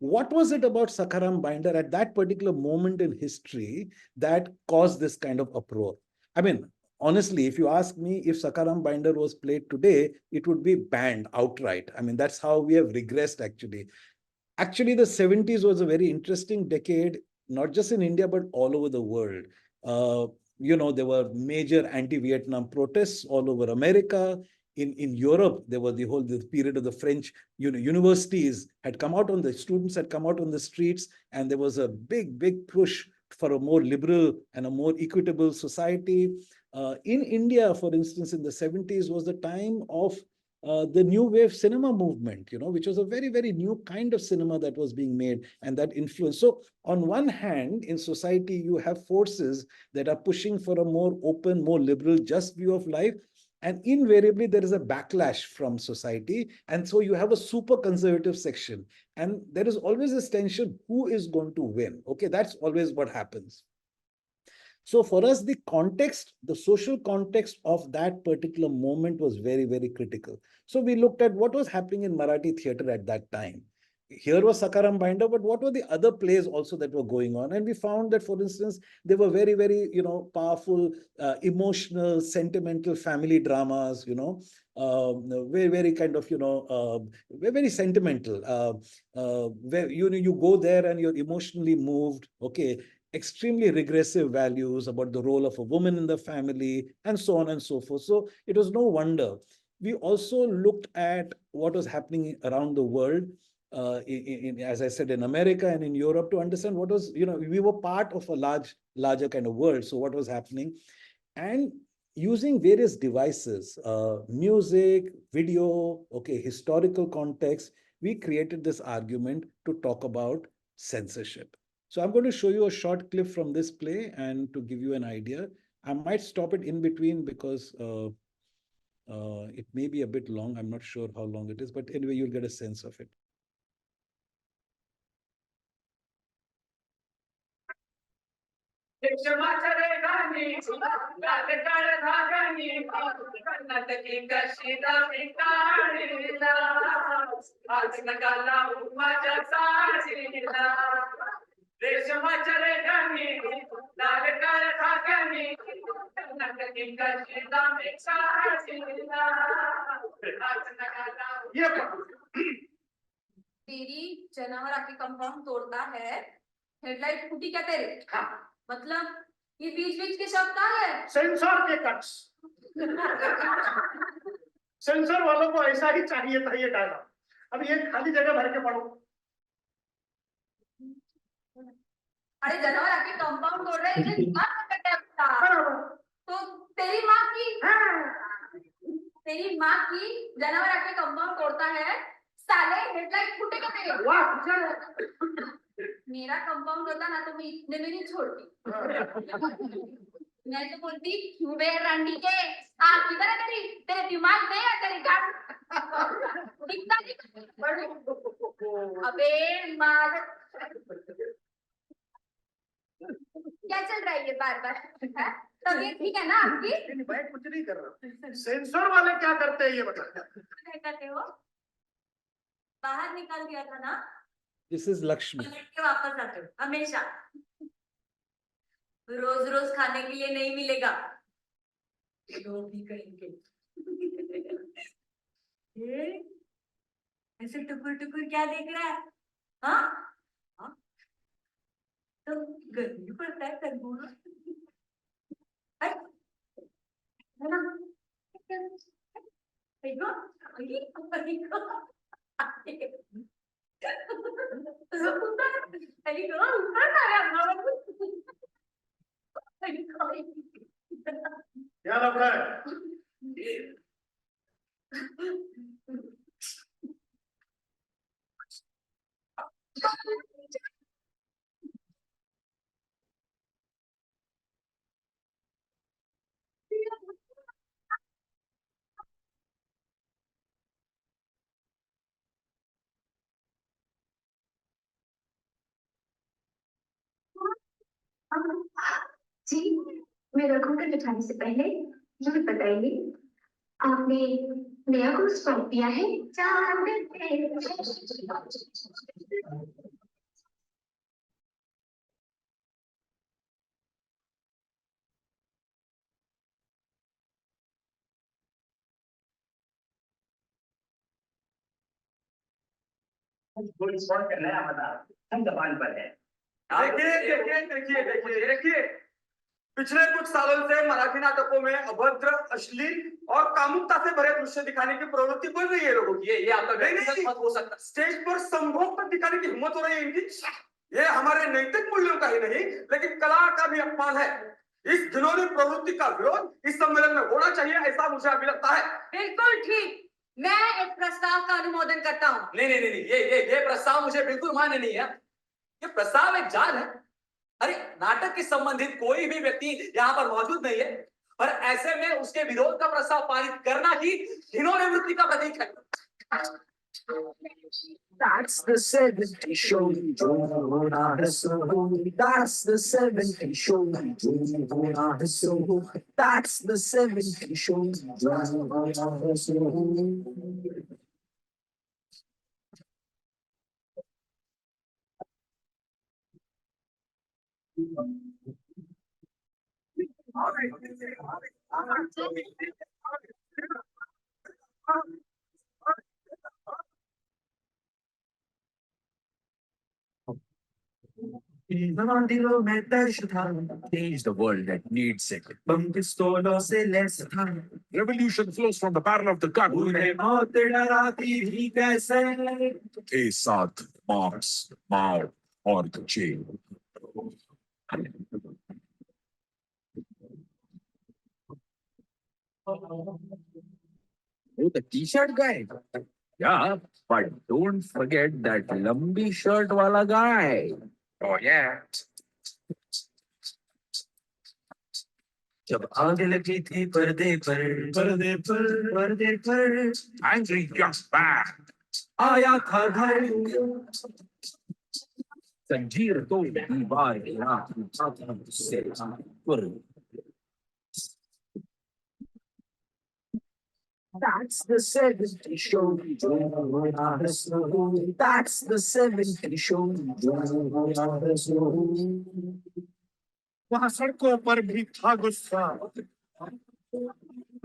what was it about Sakharam Binder at that particular moment in history that caused this kind of uproar? I mean, honestly, if you ask me, if Sakharam Binder was played today, it would be banned outright. I mean, that's how we have regressed, actually. Actually, the 70s was a very interesting decade, not just in India, but all over the world. There were major anti-Vietnam protests all over America. In Europe, there was the period of the French universities students had come out on the streets, and there was a big push for a more liberal and a more equitable society. In India, for instance, in the 70s was the time of the new wave cinema movement, which was a very, very new kind of cinema that was being made and that influenced. So on one hand, in society, you have forces that are pushing for a more open, more liberal, just view of life. And invariably, there is a backlash from society. And so you have a super conservative section. And there is always this tension, who is going to win? Okay, that's always what happens. So for us, the context, the social context of that particular moment was very, very critical. So we looked at what was happening in Marathi theater at that time. Here was Sakaram Binder, but what were the other plays also that were going on? And we found that, for instance, they were very, very, powerful, emotional, sentimental family dramas, very, very kind of, very, very sentimental, where, you go there and you're emotionally moved, okay, extremely regressive values about the role of a woman in the family, and so on and so forth. So it was no wonder. We also looked at what was happening around the world, as I said, in America and in Europe, to understand what was, we were part of a larger kind of world. So what was happening, and using various devices, music, video, okay, historical context, we created this argument to talk about censorship. So I'm going to show you a short clip from this play and to give you an idea. I might stop it in between because it may be a bit long. I'm not sure how long it is, but anyway, you'll get a sense of it. तेरी जानवर आके compound तोड़ता है, headlight फूटी क्या तेरे? हाँ। मतलब ये बीच बीच के शब्द कहाँ है? सेंसर के कट्स। सेंसर वालों को ऐसा ही चाहिए था ये डायलॉग। अब ये खाली जगह भर के पढ़ो। अरे जानवर आके कंपाउंड तोड़ रहा है, इसे दिमाग में कट है। तो तेरी माँ की जानवर आके कंपाउंड तोड़ता है, साले हेडलाइट फूटेगा तेरे। वाह, मेरा कंपाउंड होता ना तो मैं इतने में नहीं छोड़ती। मैं तो बोलती क्यों बे रंडी के, आप किधर है तेरे दिमाग में है, तेरी गांड दिखता नहीं। अबे मार, क्या चल रहा है ये बार-बार? तबीयत ठीक है ना आपकी? मैं कुछ नहीं कर रहा। सेंसर वाले क्या करते हैं ये बता। क्या करते हो? बाहर निकाल दिया था ना? This is Lakshmi. के वापस आते हो हमेशा। रोज रोज खाने के लिए नहीं मिलेगा। लोग भी करेंगे। ऐसे टुकुर टुकुर क्या देख रहा है? हाँ? तो गर्मी पड़ता है तरबूज। क्या लग रहा है? जी, मैं रखूंगा बिठाने से पहले ये बताइए, आपने नया कोर्स स्टार्ट किया है? चांद कोई शॉट का नया बता, हम दबान पर है। देखिए पिछले कुछ सालों से मराठी नाटकों में अभद्र, अश्लील और कामुकता से भरे दृश्य दिखाने की प्रवृत्ति बढ़ रही है लोगों की। ये आपका व्यक्तिगत मत हो सकता। स्टेज पर संभोग तक दिखाने की हिम्मत हो रही है इनकी। ये हमारे नैतिक मूल्यों का ही नहीं, लेकिन कला का भी अपमान है। इस घिनौनी प्रवृत्ति का विरोध इस सम्मेलन में होना चाहिए, ऐसा मुझे अभी लगता है। बिल्कुल ठीक, मैं इस प्रस्ताव का अनुमोदन करता हूँ। नहीं, ये प्रस्ताव मुझे बिल्कुल मान्य नहीं है। ये प्रस्ताव एक जाल है। अरे नाटक के संबंधित कोई भी व्यक्ति यहाँ पर मौजूद नहीं है, और ऐसे में उसके विरोध का प्रस्ताव पारित करना ही घिनौनी वृत्ति का प्रतीक है। That's the 70 show. That's the 70 show. That's the 70 show. Change the world that needs it. Revolution flows from the barrel of the gun. के साथ मार्क्स, माओ और चे. Oh, the t-shirt guy. Yeah, but don't forget that lumpy shirt wala guy. Oh yeah. जब आग लगी थी पर्दे पर Angry young man. आया था घर जंजीर तो दीवार गिरा था उससे पर That's the 70 show. That's the 70 show. वहां सड़कों पर भी था गुस्सा,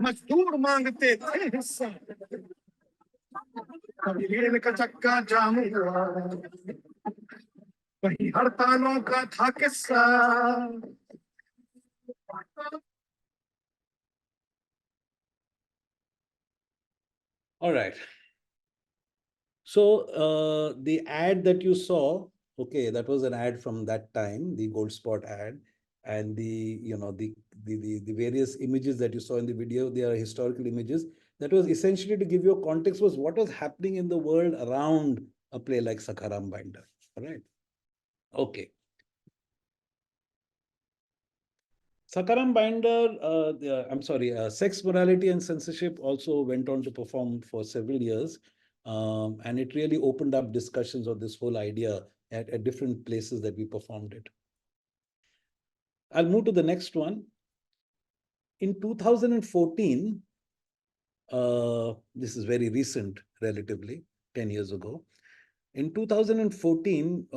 मजदूर मांगते थे हिस्सा, कभी रेल का चक्का जाम हुआ, वही हड़तालों का था किस्सा. All right. So the ad that you saw, okay, that was an ad from that time, the Gold Spot ad, and the various images that you saw in the video, they are historical images. That was essentially to give you a context was what was happening in the world around a play like Sakaram Binder. All right. Okay. Sakaram Binder, I'm sorry, Sex, Morality and Censorship also went on to perform for several years. And it really opened up discussions of this whole idea at different places that we performed it. I'll move to the next one. In 2014, this is very recent, relatively, 10 years ago. In 2014,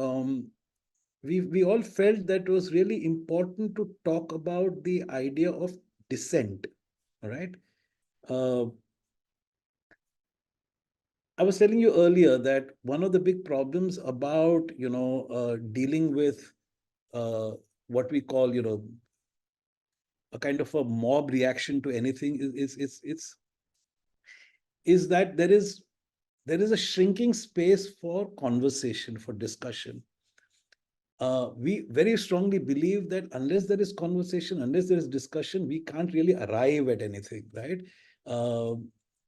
we all felt that it was really important to talk about the idea of dissent, all right? I was telling you earlier that one of the big problems about, dealing with what we call, a kind of a mob reaction to anything is that there is a shrinking space for conversation, for discussion. We very strongly believe that unless there is conversation, unless there is discussion, we can't really arrive at anything, right?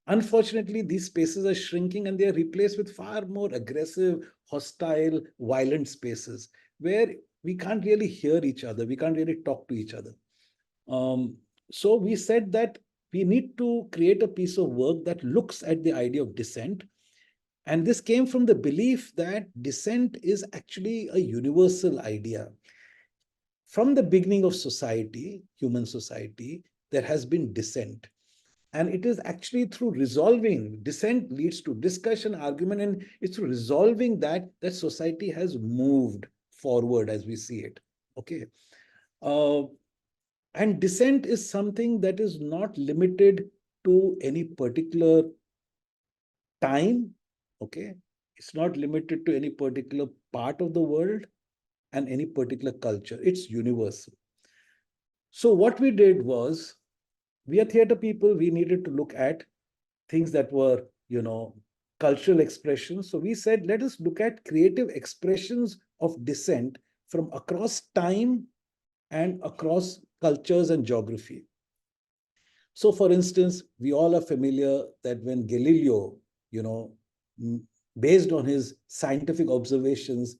Unfortunately, these spaces are shrinking and they are replaced with far more aggressive, hostile, violent spaces where we can't really hear each other. We can't really talk to each other. So we said that we need to create a piece of work that looks at the idea of dissent. And this came from the belief that dissent is actually a universal idea. From the beginning of society, human society, there has been dissent. And it is actually through resolving, dissent leads to discussion, argument, and it's through resolving that society has moved forward as we see it. Okay. And dissent is something that is not limited to any particular time. Okay. It's not limited to any particular part of the world and any particular culture. It's universal. So what we did was, we are theater people, we needed to look at things that were, cultural expressions. So we said, let us look at creative expressions of dissent from across time and across cultures and geography. So for instance, we all are familiar that when Galileo, based on his scientific observations,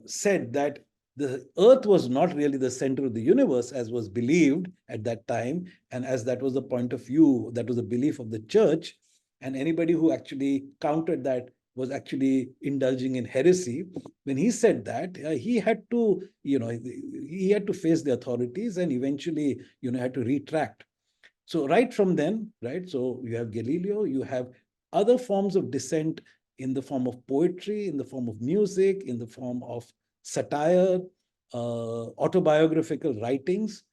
said that the earth was not really the center of the universe as was believed at that time, and as that was the point of view, that was the belief of the church. and anybody who actually countered that was actually indulging in heresy. When he said that, he had to, he had to face the authorities and eventually, had to retract. So right from then, right, so you have Galileo, you have other forms of dissent in the form of poetry, in the form of music, in the form of satire, autobiographical writings.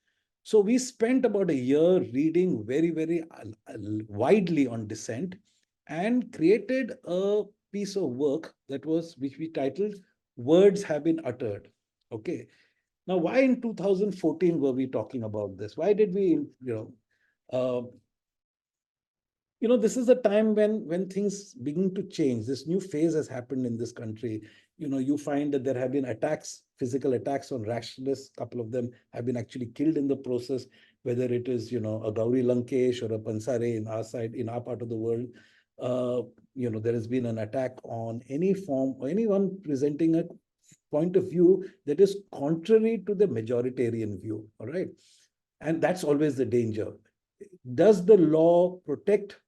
So we spent about a year reading very, very widely on dissent and created a piece of work which we titled Words Have Been Uttered. Okay. Now, why in 2014 were we talking about this? Why did we, uh, this is a time when things begin to change. This new phase has happened in this country. You find that there have been attacks, physical attacks on rationalists. A couple of them have been actually killed in the process, whether it is, a Gauri Lankesh or a Pansare in our side, in our part of the world. There has been an attack on any form or anyone presenting a point of view that is contrary to the majoritarian view. All right. And that's always the danger. Does the law protect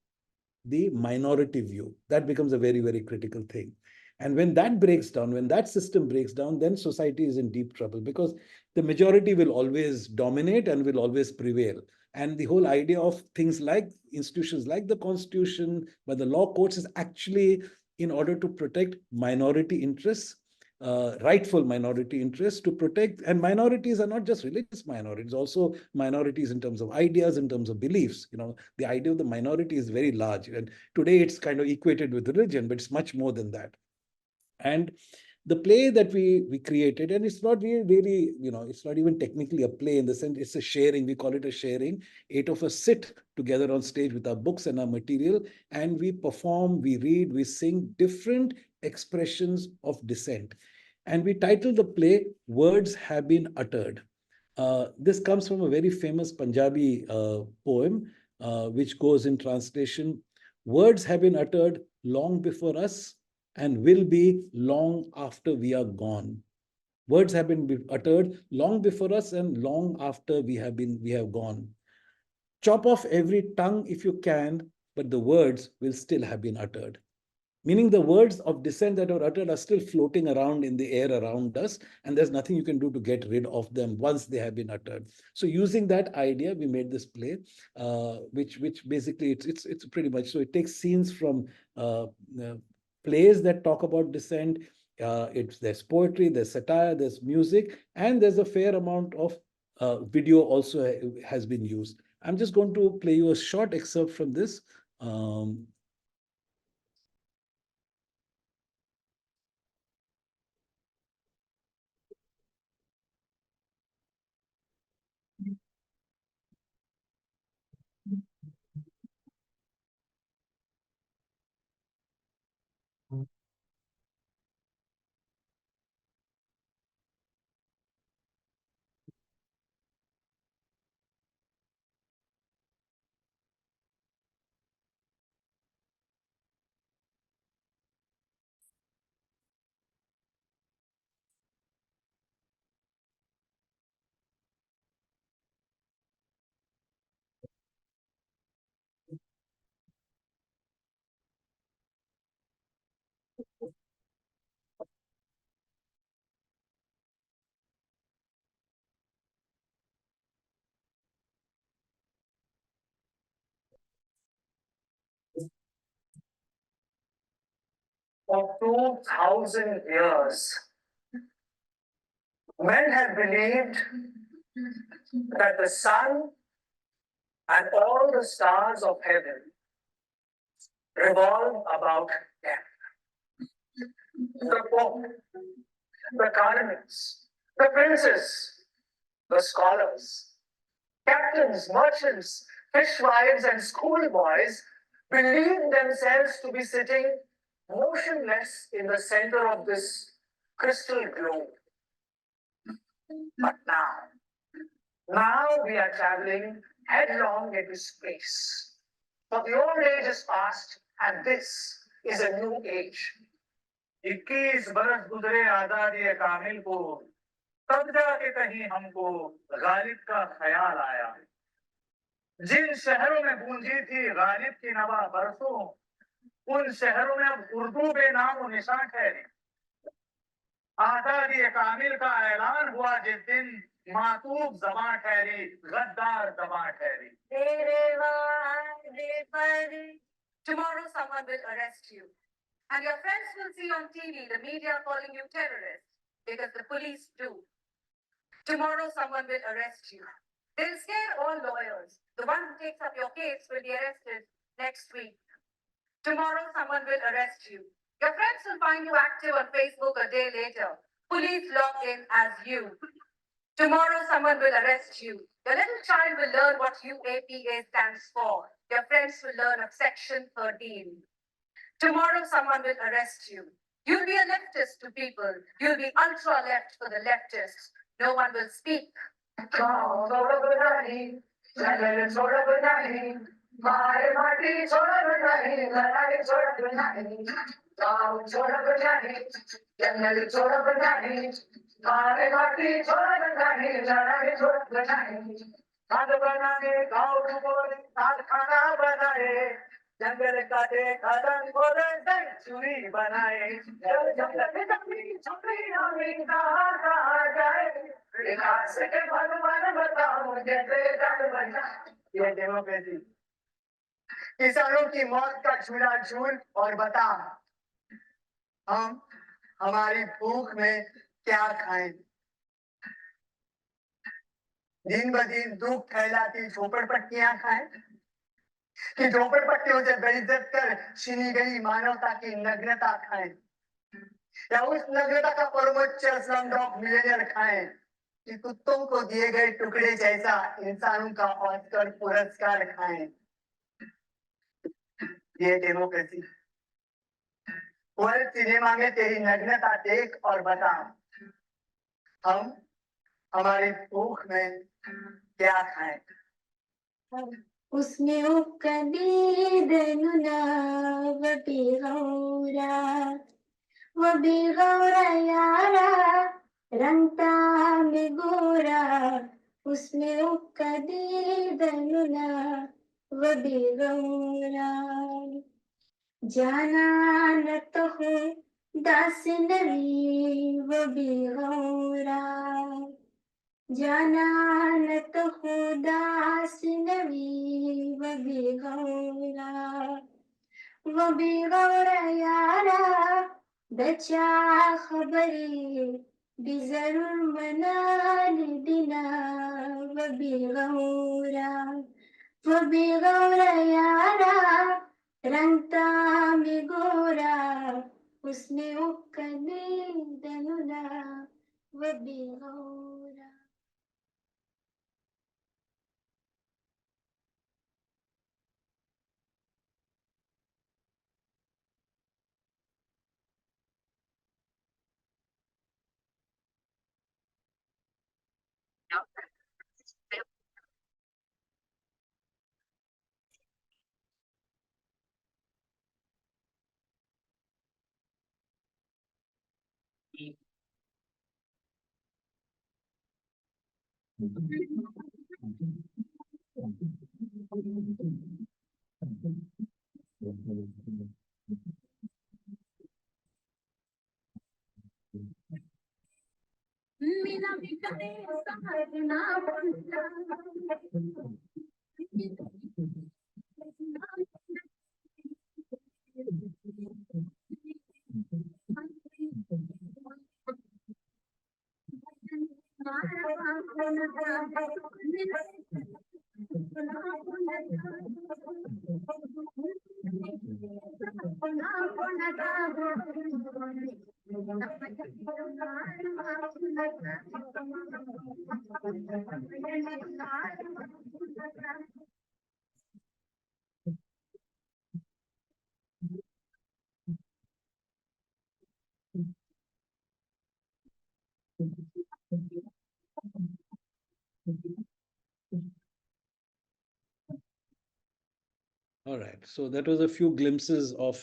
the minority view? That becomes a very, very critical thing. And when that breaks down, when that system breaks down, then society is in deep trouble because the majority will always dominate and will always prevail. And the whole idea of things like institutions like the Constitution, by the law courts, is actually in order to protect minority interests, rightful minority interests, to protect. And minorities are not just religious minorities, also minorities in terms of ideas, in terms of beliefs. The idea of the minority is very large. And today it's kind of equated with religion, but it's much more than that. And the play that we created, and it's not really, it's not even technically a play in the sense, it's a sharing. We call it a sharing. 8 of us sit together on stage with our books and our material, and we perform, we read, we sing different expressions of dissent. And we titled the play Words Have Been Uttered. This comes from a very famous Punjabi poem, which goes in translation: words have been uttered long before us and will be long after we are gone. Words have been uttered long before us and long after we have gone. Chop off every tongue if you can, but the words will still have been uttered. Meaning the words of dissent that are uttered are still floating around in the air around us, and there's nothing you can do to get rid of them once they have been uttered. So using that idea, we made this play, which basically it's pretty much, so it takes scenes from plays that talk about dissent. There's poetry, there's satire, there's music, and there's a fair amount of video also has been used. I'm just going to play you a short excerpt from this. Um, 2,000 years, men have believed that the sun and all the stars of heaven revolve about them. The Pope, the cardinals, the princes, the scholars, captains, merchants, fishwives, and schoolboys believe themselves to be sitting motionless in the center of this crystal globe. But now we are traveling headlong into space. For the old age is past, and this is a new age. 21 बरस गुजरे आजादी कामिल को, तब जाके कहीं हमको गालिब का ख्याल आया। जिन शहरों में गूंजी थी गालिब की नवा बरसों, उन शहरों में अब उर्दू बेनाम निशान ठहरी। आजादी कामिल का ऐलान हुआ जिस दिन मातूब जबां ठहरी, गद्दार जबां ठहरी। Tomorrow someone will arrest you. And your friends will see on TV the media calling you terrorist because the police do. Tomorrow someone will arrest you. They'll scare all lawyers. The one who takes up your case will be arrested next week. Tomorrow someone will arrest you. Your friends will find you active on Facebook a day later. Police logged in as you. Tomorrow someone will arrest you. Your little child will learn what UAPA stands for. Your friends will learn of Section 13. Tomorrow someone will arrest you. You'll be a leftist to people. You'll be ultra left for the leftists. No one will speak. कारखाना बनाए, जंगल काटे, खदान खोदे, century बनाए। छुट्टी कहाँ जाए, विकास के भगवान बताओ जैसे जग बना। ये डेमोक्रेसी, किसानों की मौत का झूला झूल और बता, हम हमारी भूख में क्या खाएं। दिन ब दिन दुख फैलाती झोपड़पट्टियां खाएं कि झोपड़पट्टियों से बेइज्जत कर छीनी गई मानवता की नग्नता खाएं, या उस नग्नता का परमोच्च स्लमडॉग मिलियनेयर खाएं कि कुत्तों को दिए गए टुकड़े जैसा इंसानों का ऑस्कर पुरस्कार खाएं। ये डेमोक्रेसी। वर्ल्ड सिनेमा में तेरी नग्नता देख और बता, हम हमारी भूख में क्या खाएं। उसने कदीदनुना वबीगौरा यारा रंगता में गोरा। उसने कदीदनुना वबीगौरा जाना न तो हूँ दास नवी वबीगौरा। जाना न तो खुदास नबी वबीगौरा वबीगौरा यारा दचा खबरी बिजरुर मनाल दिना वबीगौरा। वबीगौरा यारा रंगता में गोरा। उसने उकने दनुना वबीगौरा। मीना बिकने सहजना All right. So that was a few glimpses of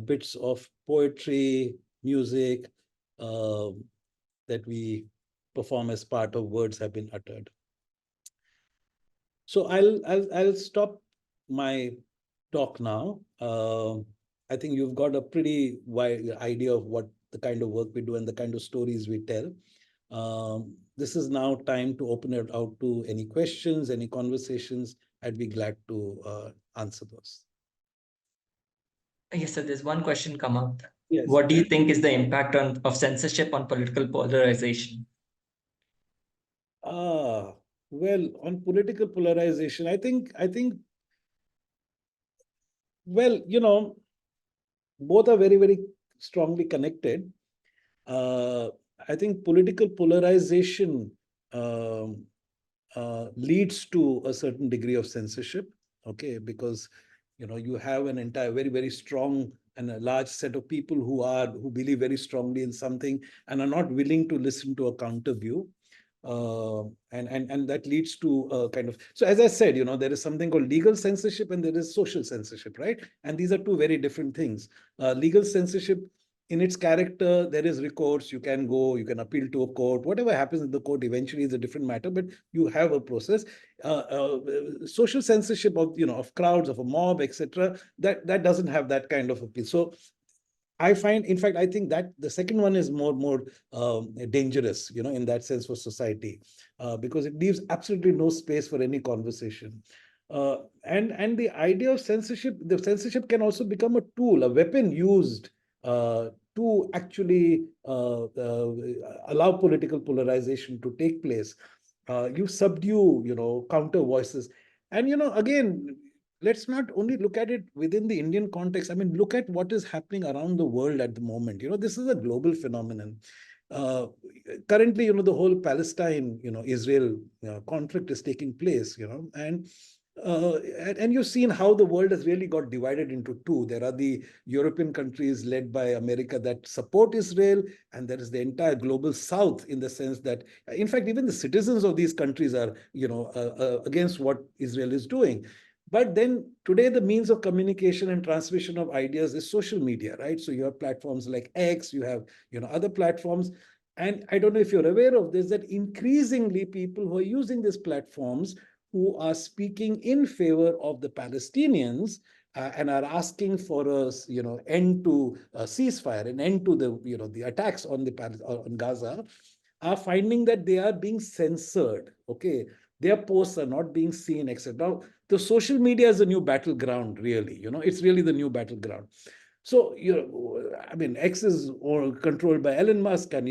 bits of poetry, music that we perform as part of Words Have Been Uttered. So I'll stop my talk now. I think you've got a pretty wide idea of what the kind of work we do and the kind of stories we tell. This is now time to open it out to any questions, any conversations. I'd be glad to answer those. Yes, sir. There's one question come up. Yes. What do you think is the impact of censorship on political polarization? Well, on political polarization, I think, well, both are very, very strongly connected. I think political polarization leads to a certain degree of censorship, okay, because you have an entire very, very strong and a large set of people who believe very strongly in something and are not willing to listen to a counter view. And that leads to kind of, so as I said, there is something called legal censorship and there is social censorship, right? And these are two very different things. Legal censorship, in its character, there is recourse. You can go, you can appeal to a court. Whatever happens in the court eventually is a different matter, but you have a process. Social censorship of crowds, of a mob, etc. That doesn't have that kind of appeal. So I find, in fact, I think that the second one is more dangerous, in that sense for society, because it leaves absolutely no space for any conversation. And the idea of censorship, the censorship can also become a tool, a weapon used to actually allow political polarization to take place. You subdue, counter voices. And, again, let's not only look at it within the Indian context. I mean, look at what is happening around the world at the moment. This is a global phenomenon. Currently, the whole Palestine, Israel conflict is taking place, and you've seen how the world has really got divided into two. There are the European countries led by America that support Israel, and there is the entire global South, in the sense that, in fact, even the citizens of these countries are, against what Israel is doing. But then today, the means of communication and transmission of ideas is social media, right? So you have platforms like X, you have, other platforms. And I don't know if you're aware of this, that increasingly people who are using these platforms who are speaking in favor of the Palestinians and are asking for a end to a ceasefire, an end to the attacks on on Gaza, are finding that they are being censored. Okay, their posts are not being seen, etc. Now, the social media is a new battleground, really. It's really the new battleground. So, I mean, X is all controlled by Elon Musk, and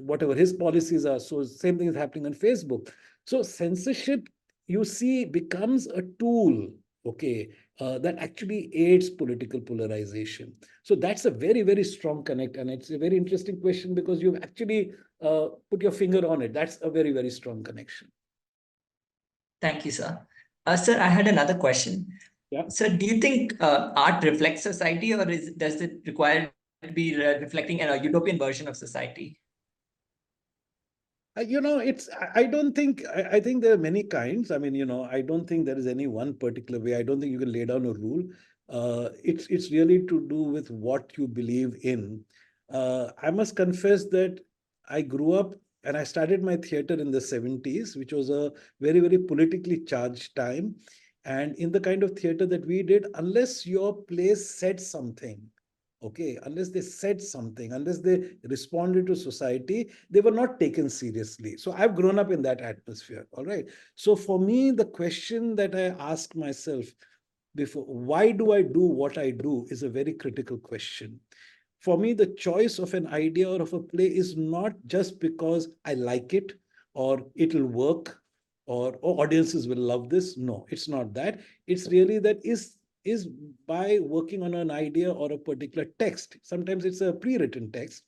whatever his policies are. So, same thing is happening on Facebook. So, censorship, you see, becomes a tool, okay, that actually aids political polarization. So that's a very, very strong connect, and it's a very interesting question because you've actually put your finger on it. That's a very, very strong connection. Thank you, sir. Sir, I had another question. Yeah. Sir, do you think art reflects society, or does it require to be reflecting a utopian version of society? I don't think, I think there are many kinds. I mean, I don't think there is any one particular way. I don't think you can lay down a rule. It's really to do with what you believe in. I must confess that I grew up and I started my theater in the 70s, which was a very, very politically charged time. And in the kind of theater that we did, unless your place said something, okay, unless they said something, unless they responded to society, they were not taken seriously. So I've grown up in that atmosphere. All right. So for me, the question that I ask myself before, why do I do what I do, is a very critical question. For me, the choice of an idea or of a play is not just because I like it or it'll work or audiences will love this. No, it's not that. It's really that is by working on an idea or a particular text. Sometimes it's a pre-written text.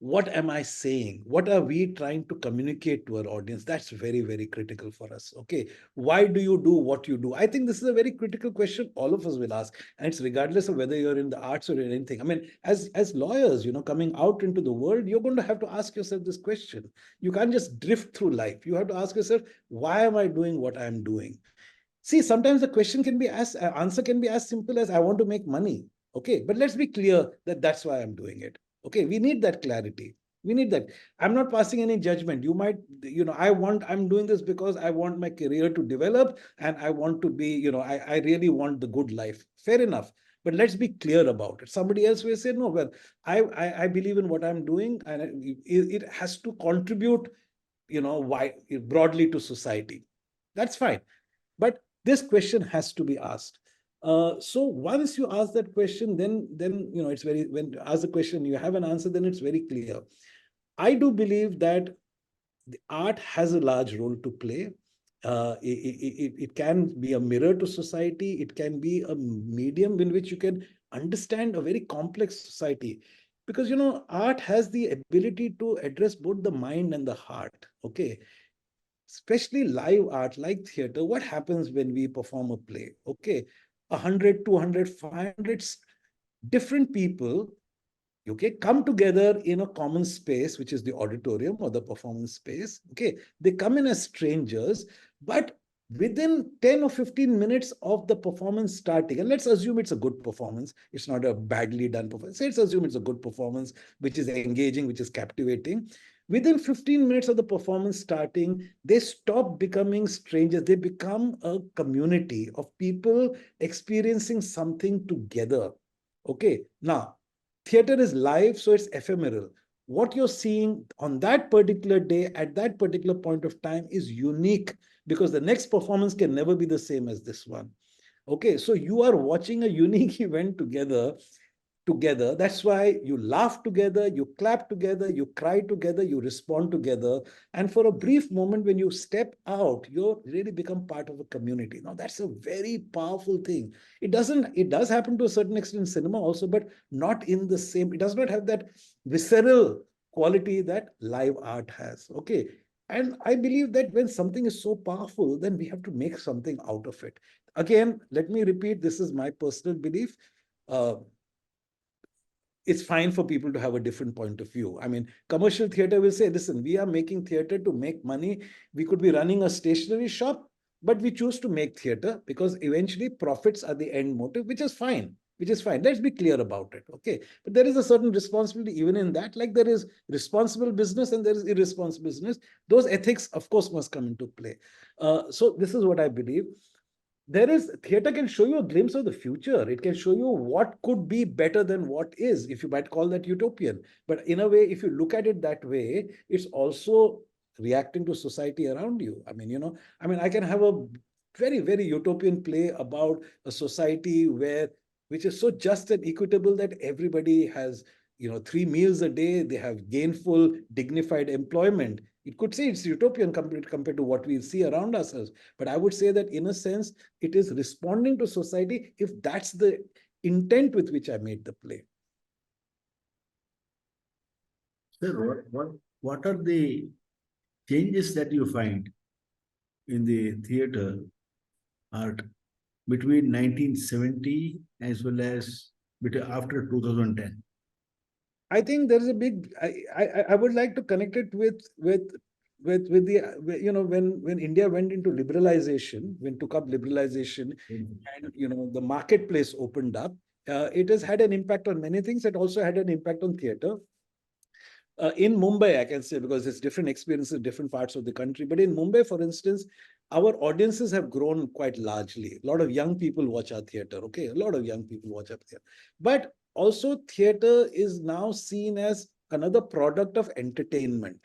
What am I saying? What are we trying to communicate to our audience? That's very, very critical for us. Okay. Why do you do what you do? I think this is a very critical question all of us will ask. And it's regardless of whether you're in the arts or in anything. I mean, as lawyers, coming out into the world, you're going to have to ask yourself this question. You can't just drift through life. You have to ask yourself, why am I doing what I'm doing? See, sometimes the question can be answer can be as simple as I want to make money. Okay, but let's be clear that that's why I'm doing it. Okay, we need that clarity. We need that. I'm not passing any judgment. You might, I'm doing this because I want my career to develop and I want to be, I really want the good life. Fair enough. But let's be clear about it. Somebody else will say, no, well, I believe in what I'm doing, and it has to contribute, why broadly to society. That's fine. But this question has to be asked. So once you ask that question, then it's very, when you ask the question, you have an answer, then it's very clear. I do believe that the art has a large role to play. It can be a mirror to society. It can be a medium in which you can understand a very complex society. Because, art has the ability to address both the mind and the heart. Okay. Especially live art like theater. What happens when we perform a play? Okay. 100, 200, 500 different people, okay, come together in a common space, which is the auditorium or the performance space. Okay, they come in as strangers, but within 10 or 15 minutes of the performance starting, and let's assume it's a good performance, it's not a badly done performance, let's assume it's a good performance, which is engaging, which is captivating. Within 15 minutes of the performance starting, they stop becoming strangers. They become a community of people experiencing something together. Okay, now theater is live, so it's ephemeral. What you're seeing on that particular day at that particular point of time is unique, because the next performance can never be the same as this one. Okay, so you are watching a unique event together. That's why you laugh together, you clap together, you cry together, you respond together. And for a brief moment, when you step out, you really become part of a community. Now, that's a very powerful thing. It does happen to a certain extent in cinema also, but not in the same, it does not have that visceral quality that live art has. Okay. And I believe that when something is so powerful, then we have to make something out of it. Again, let me repeat, this is my personal belief. It's fine for people to have a different point of view. I mean, commercial theater will say, listen, we are making theater to make money. We could be running a stationery shop, but we choose to make theater because eventually profits are the end motive, which is fine. Which is fine. Let's be clear about it. Okay. But there is a certain responsibility even in that, like there is responsible business and there is irresponsible business. Those ethics, of course, must come into play. So this is what I believe. There is theater can show you a glimpse of the future. It can show you what could be better than what is, if you might call that utopian. But in a way, if you look at it that way, it's also reacting to society around you. I mean, I can have a very, very utopian play about a society which is so just and equitable that everybody has 3 meals a day, they have gainful, dignified employment. It could say it's utopian compared to what we see around ourselves. But I would say that in a sense, it is responding to society if that's the intent with which I made the play. Sir, what are the changes that you find in the theater art between 1970 as well as after 2010? I think there is a big. I would like to connect it with the when India went into liberalization, when took up liberalization, and the marketplace opened up. It has had an impact on many things. It also had an impact on theater. In Mumbai, I can say, because it's different experiences in different parts of the country. But in Mumbai, for instance, our audiences have grown quite largely. A lot of young people watch our theater. Okay, a lot of young people watch our theater. But also, theater is now seen as another product of entertainment.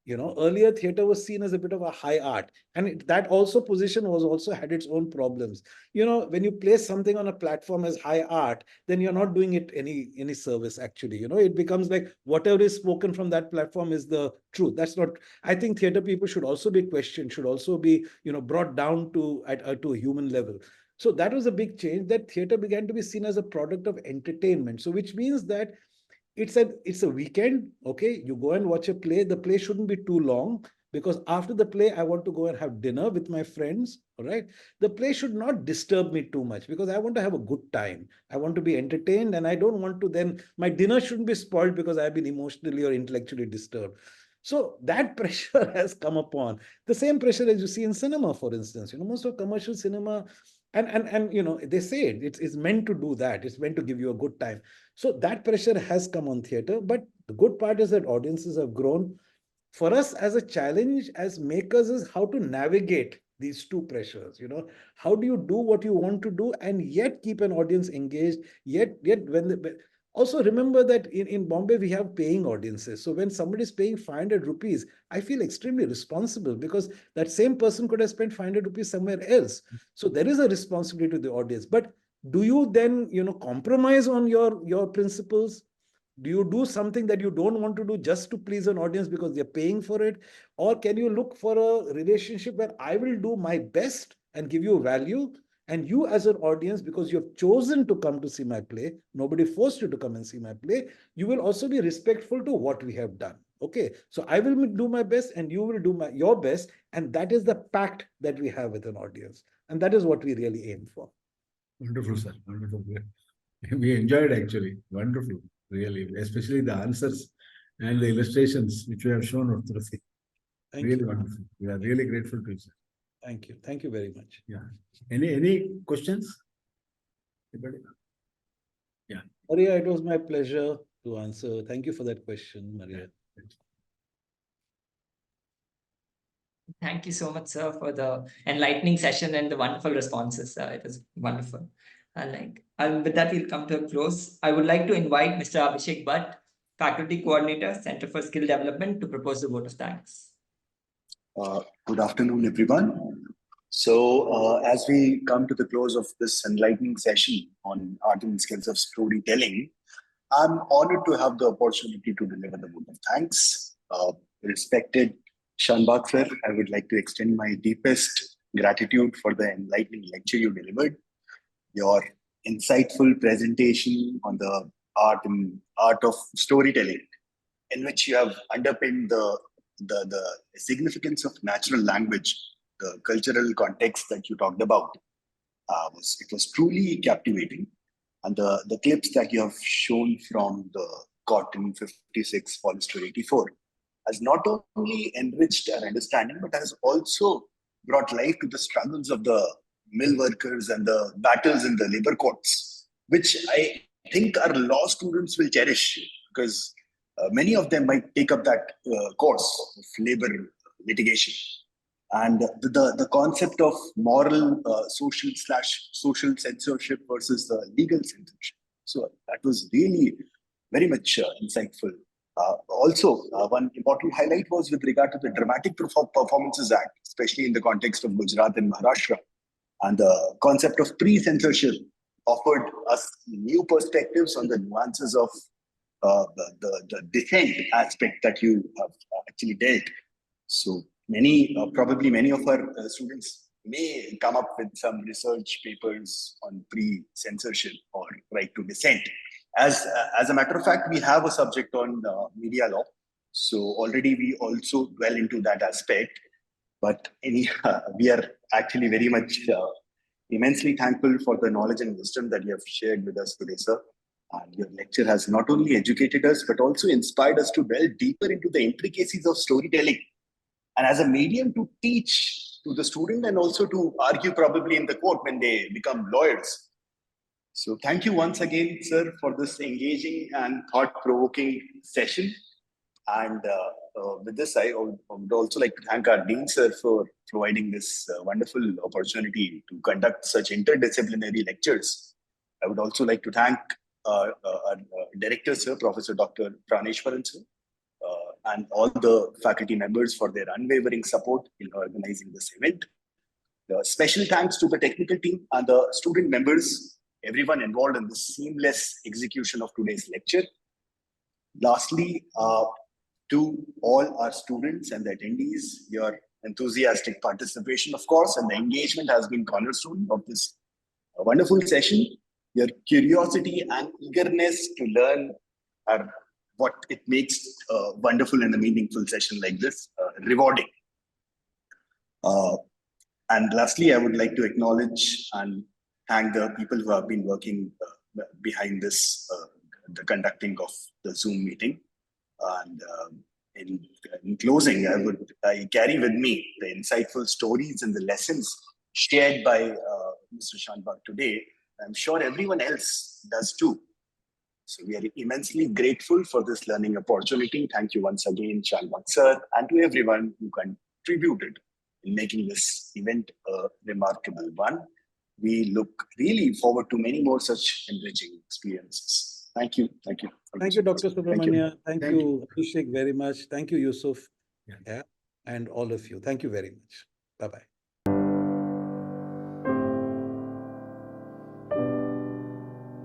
Earlier theater was seen as a bit of a high art, and that also position was also had its own problems. When you place something on a platform as high art, then you're not doing it any service actually. It becomes like whatever is spoken from that platform is the truth. That's not. I think theater people should also be questioned, should also be brought down to to a human level. So that was a big change, that theater began to be seen as a product of entertainment. So which means that it's a weekend. Okay, you go and watch a play. The play shouldn't be too long, because after the play I want to go and have dinner with my friends. All right, the play should not disturb me too much, because I want to have a good time. I want to be entertained, and I don't want to then my dinner shouldn't be spoiled because I've been emotionally or intellectually disturbed. So that pressure has come upon. The same pressure as you see in cinema, for instance. Most of commercial cinema, and they say it's meant to do that. It's meant to give you a good time. So that pressure has come on theater. But the good part is that audiences have grown. For us as a challenge as makers is how to navigate these two pressures. How do you do what you want to do and yet keep an audience engaged, yet also remember that in Bombay we have paying audiences. So when somebody is paying 500 rupees, I feel extremely responsible, because that same person could have spent 500 rupees somewhere else. So there is a responsibility to the audience. But do you then compromise on your principles? Do you do something that you don't want to do just to please an audience because they're paying for it? Or can you look for a relationship where I will do my best and give you value, and you as an audience, because you have chosen to come to see my play, nobody forced you to come and see my play, you will also be respectful to what we have done. Okay, so I will do my best and you will do your best, and that is the pact that we have with an audience, and that is what we really aim for. Wonderful, sir. Wonderful. We enjoyed actually. Wonderful, really, especially the answers and the illustrations which you have shown, Urthusi. Really wonderful. We are really grateful to you, sir. Thank you. Thank you very much. Yeah. Any questions? Anybody? Yeah. Maria, it was my pleasure to answer. Thank you for that question, Maria. Thank you so much, sir, for the enlightening session and the wonderful responses. It was wonderful. And with that, we'll come to a close. I would like to invite Mr. Abhishek Bhatt, Faculty Coordinator, Center for Skill Development, to propose the vote of thanks. Good afternoon, everyone. So, as we come to the close of this enlightening session on art and skills of storytelling, I'm honored to have the opportunity to deliver the vote of thanks. Respected Shanbagh sir, I would like to extend my deepest gratitude for the enlightening lecture you delivered. Your insightful presentation on the art of storytelling, in which you have underpinned the significance of natural language, the cultural context that you talked about, it was truly captivating. And the clips that you have shown from the Cotton 56, Polyester 84, has not only enriched our understanding, but has also brought life to the struggles of the mill workers and the battles in the labor courts, which I think our law students will cherish, because many of them might take up that course of labor litigation. And the concept of moral social censorship versus the legal censorship. So that was really very much insightful. Also, one important highlight was with regard to the Dramatic Performances Act, especially in the context of Gujarat and Maharashtra. And the concept of pre-censorship offered us new perspectives on the nuances of the dissent aspect that you have actually dealt. So probably many of our students may come up with some research papers on pre-censorship or right to dissent. As a matter of fact, we have a subject on media law. So already we also dwell into that aspect. But we are actually very much immensely thankful for the knowledge and wisdom that you have shared with us today, sir. And your lecture has not only educated us, but also inspired us to delve deeper into the intricacies of storytelling. And as a medium to teach to the student and also to argue probably in the court when they become lawyers. So thank you once again, sir, for this engaging and thought-provoking session. And with this, I would also like to thank our Dean, sir, for providing this wonderful opportunity to conduct such interdisciplinary lectures. I would also like to thank our director, sir, Professor Dr. Praneshwaran, sir, and all the faculty members for their unwavering support in organizing this event. Special thanks to the technical team and the student members, everyone involved in the seamless execution of today's lecture. Lastly, to all our students and the attendees, your enthusiastic participation, of course, and the engagement has been cornerstone of this wonderful session. Your curiosity and eagerness to learn are what it makes a wonderful and a meaningful session like this rewarding. And lastly, I would like to acknowledge and thank the people who have been working behind this, the conducting of the Zoom meeting. And in closing, I carry with me the insightful stories and the lessons shared by Mr. Shanbagh today. I'm sure everyone else does too. So we are immensely grateful for this learning opportunity. Thank you once again, Shanbagh sir, and to everyone who contributed in making this event a remarkable one. We look really forward to many more such enriching experiences. Thank you. Thank you. Thank you, Dr. Thank you. Subramania. Thank Thank you, Abhishek, very much. Thank you, Yusuf. Yeah. Yeah, and all of you. Thank you very much. Bye-bye.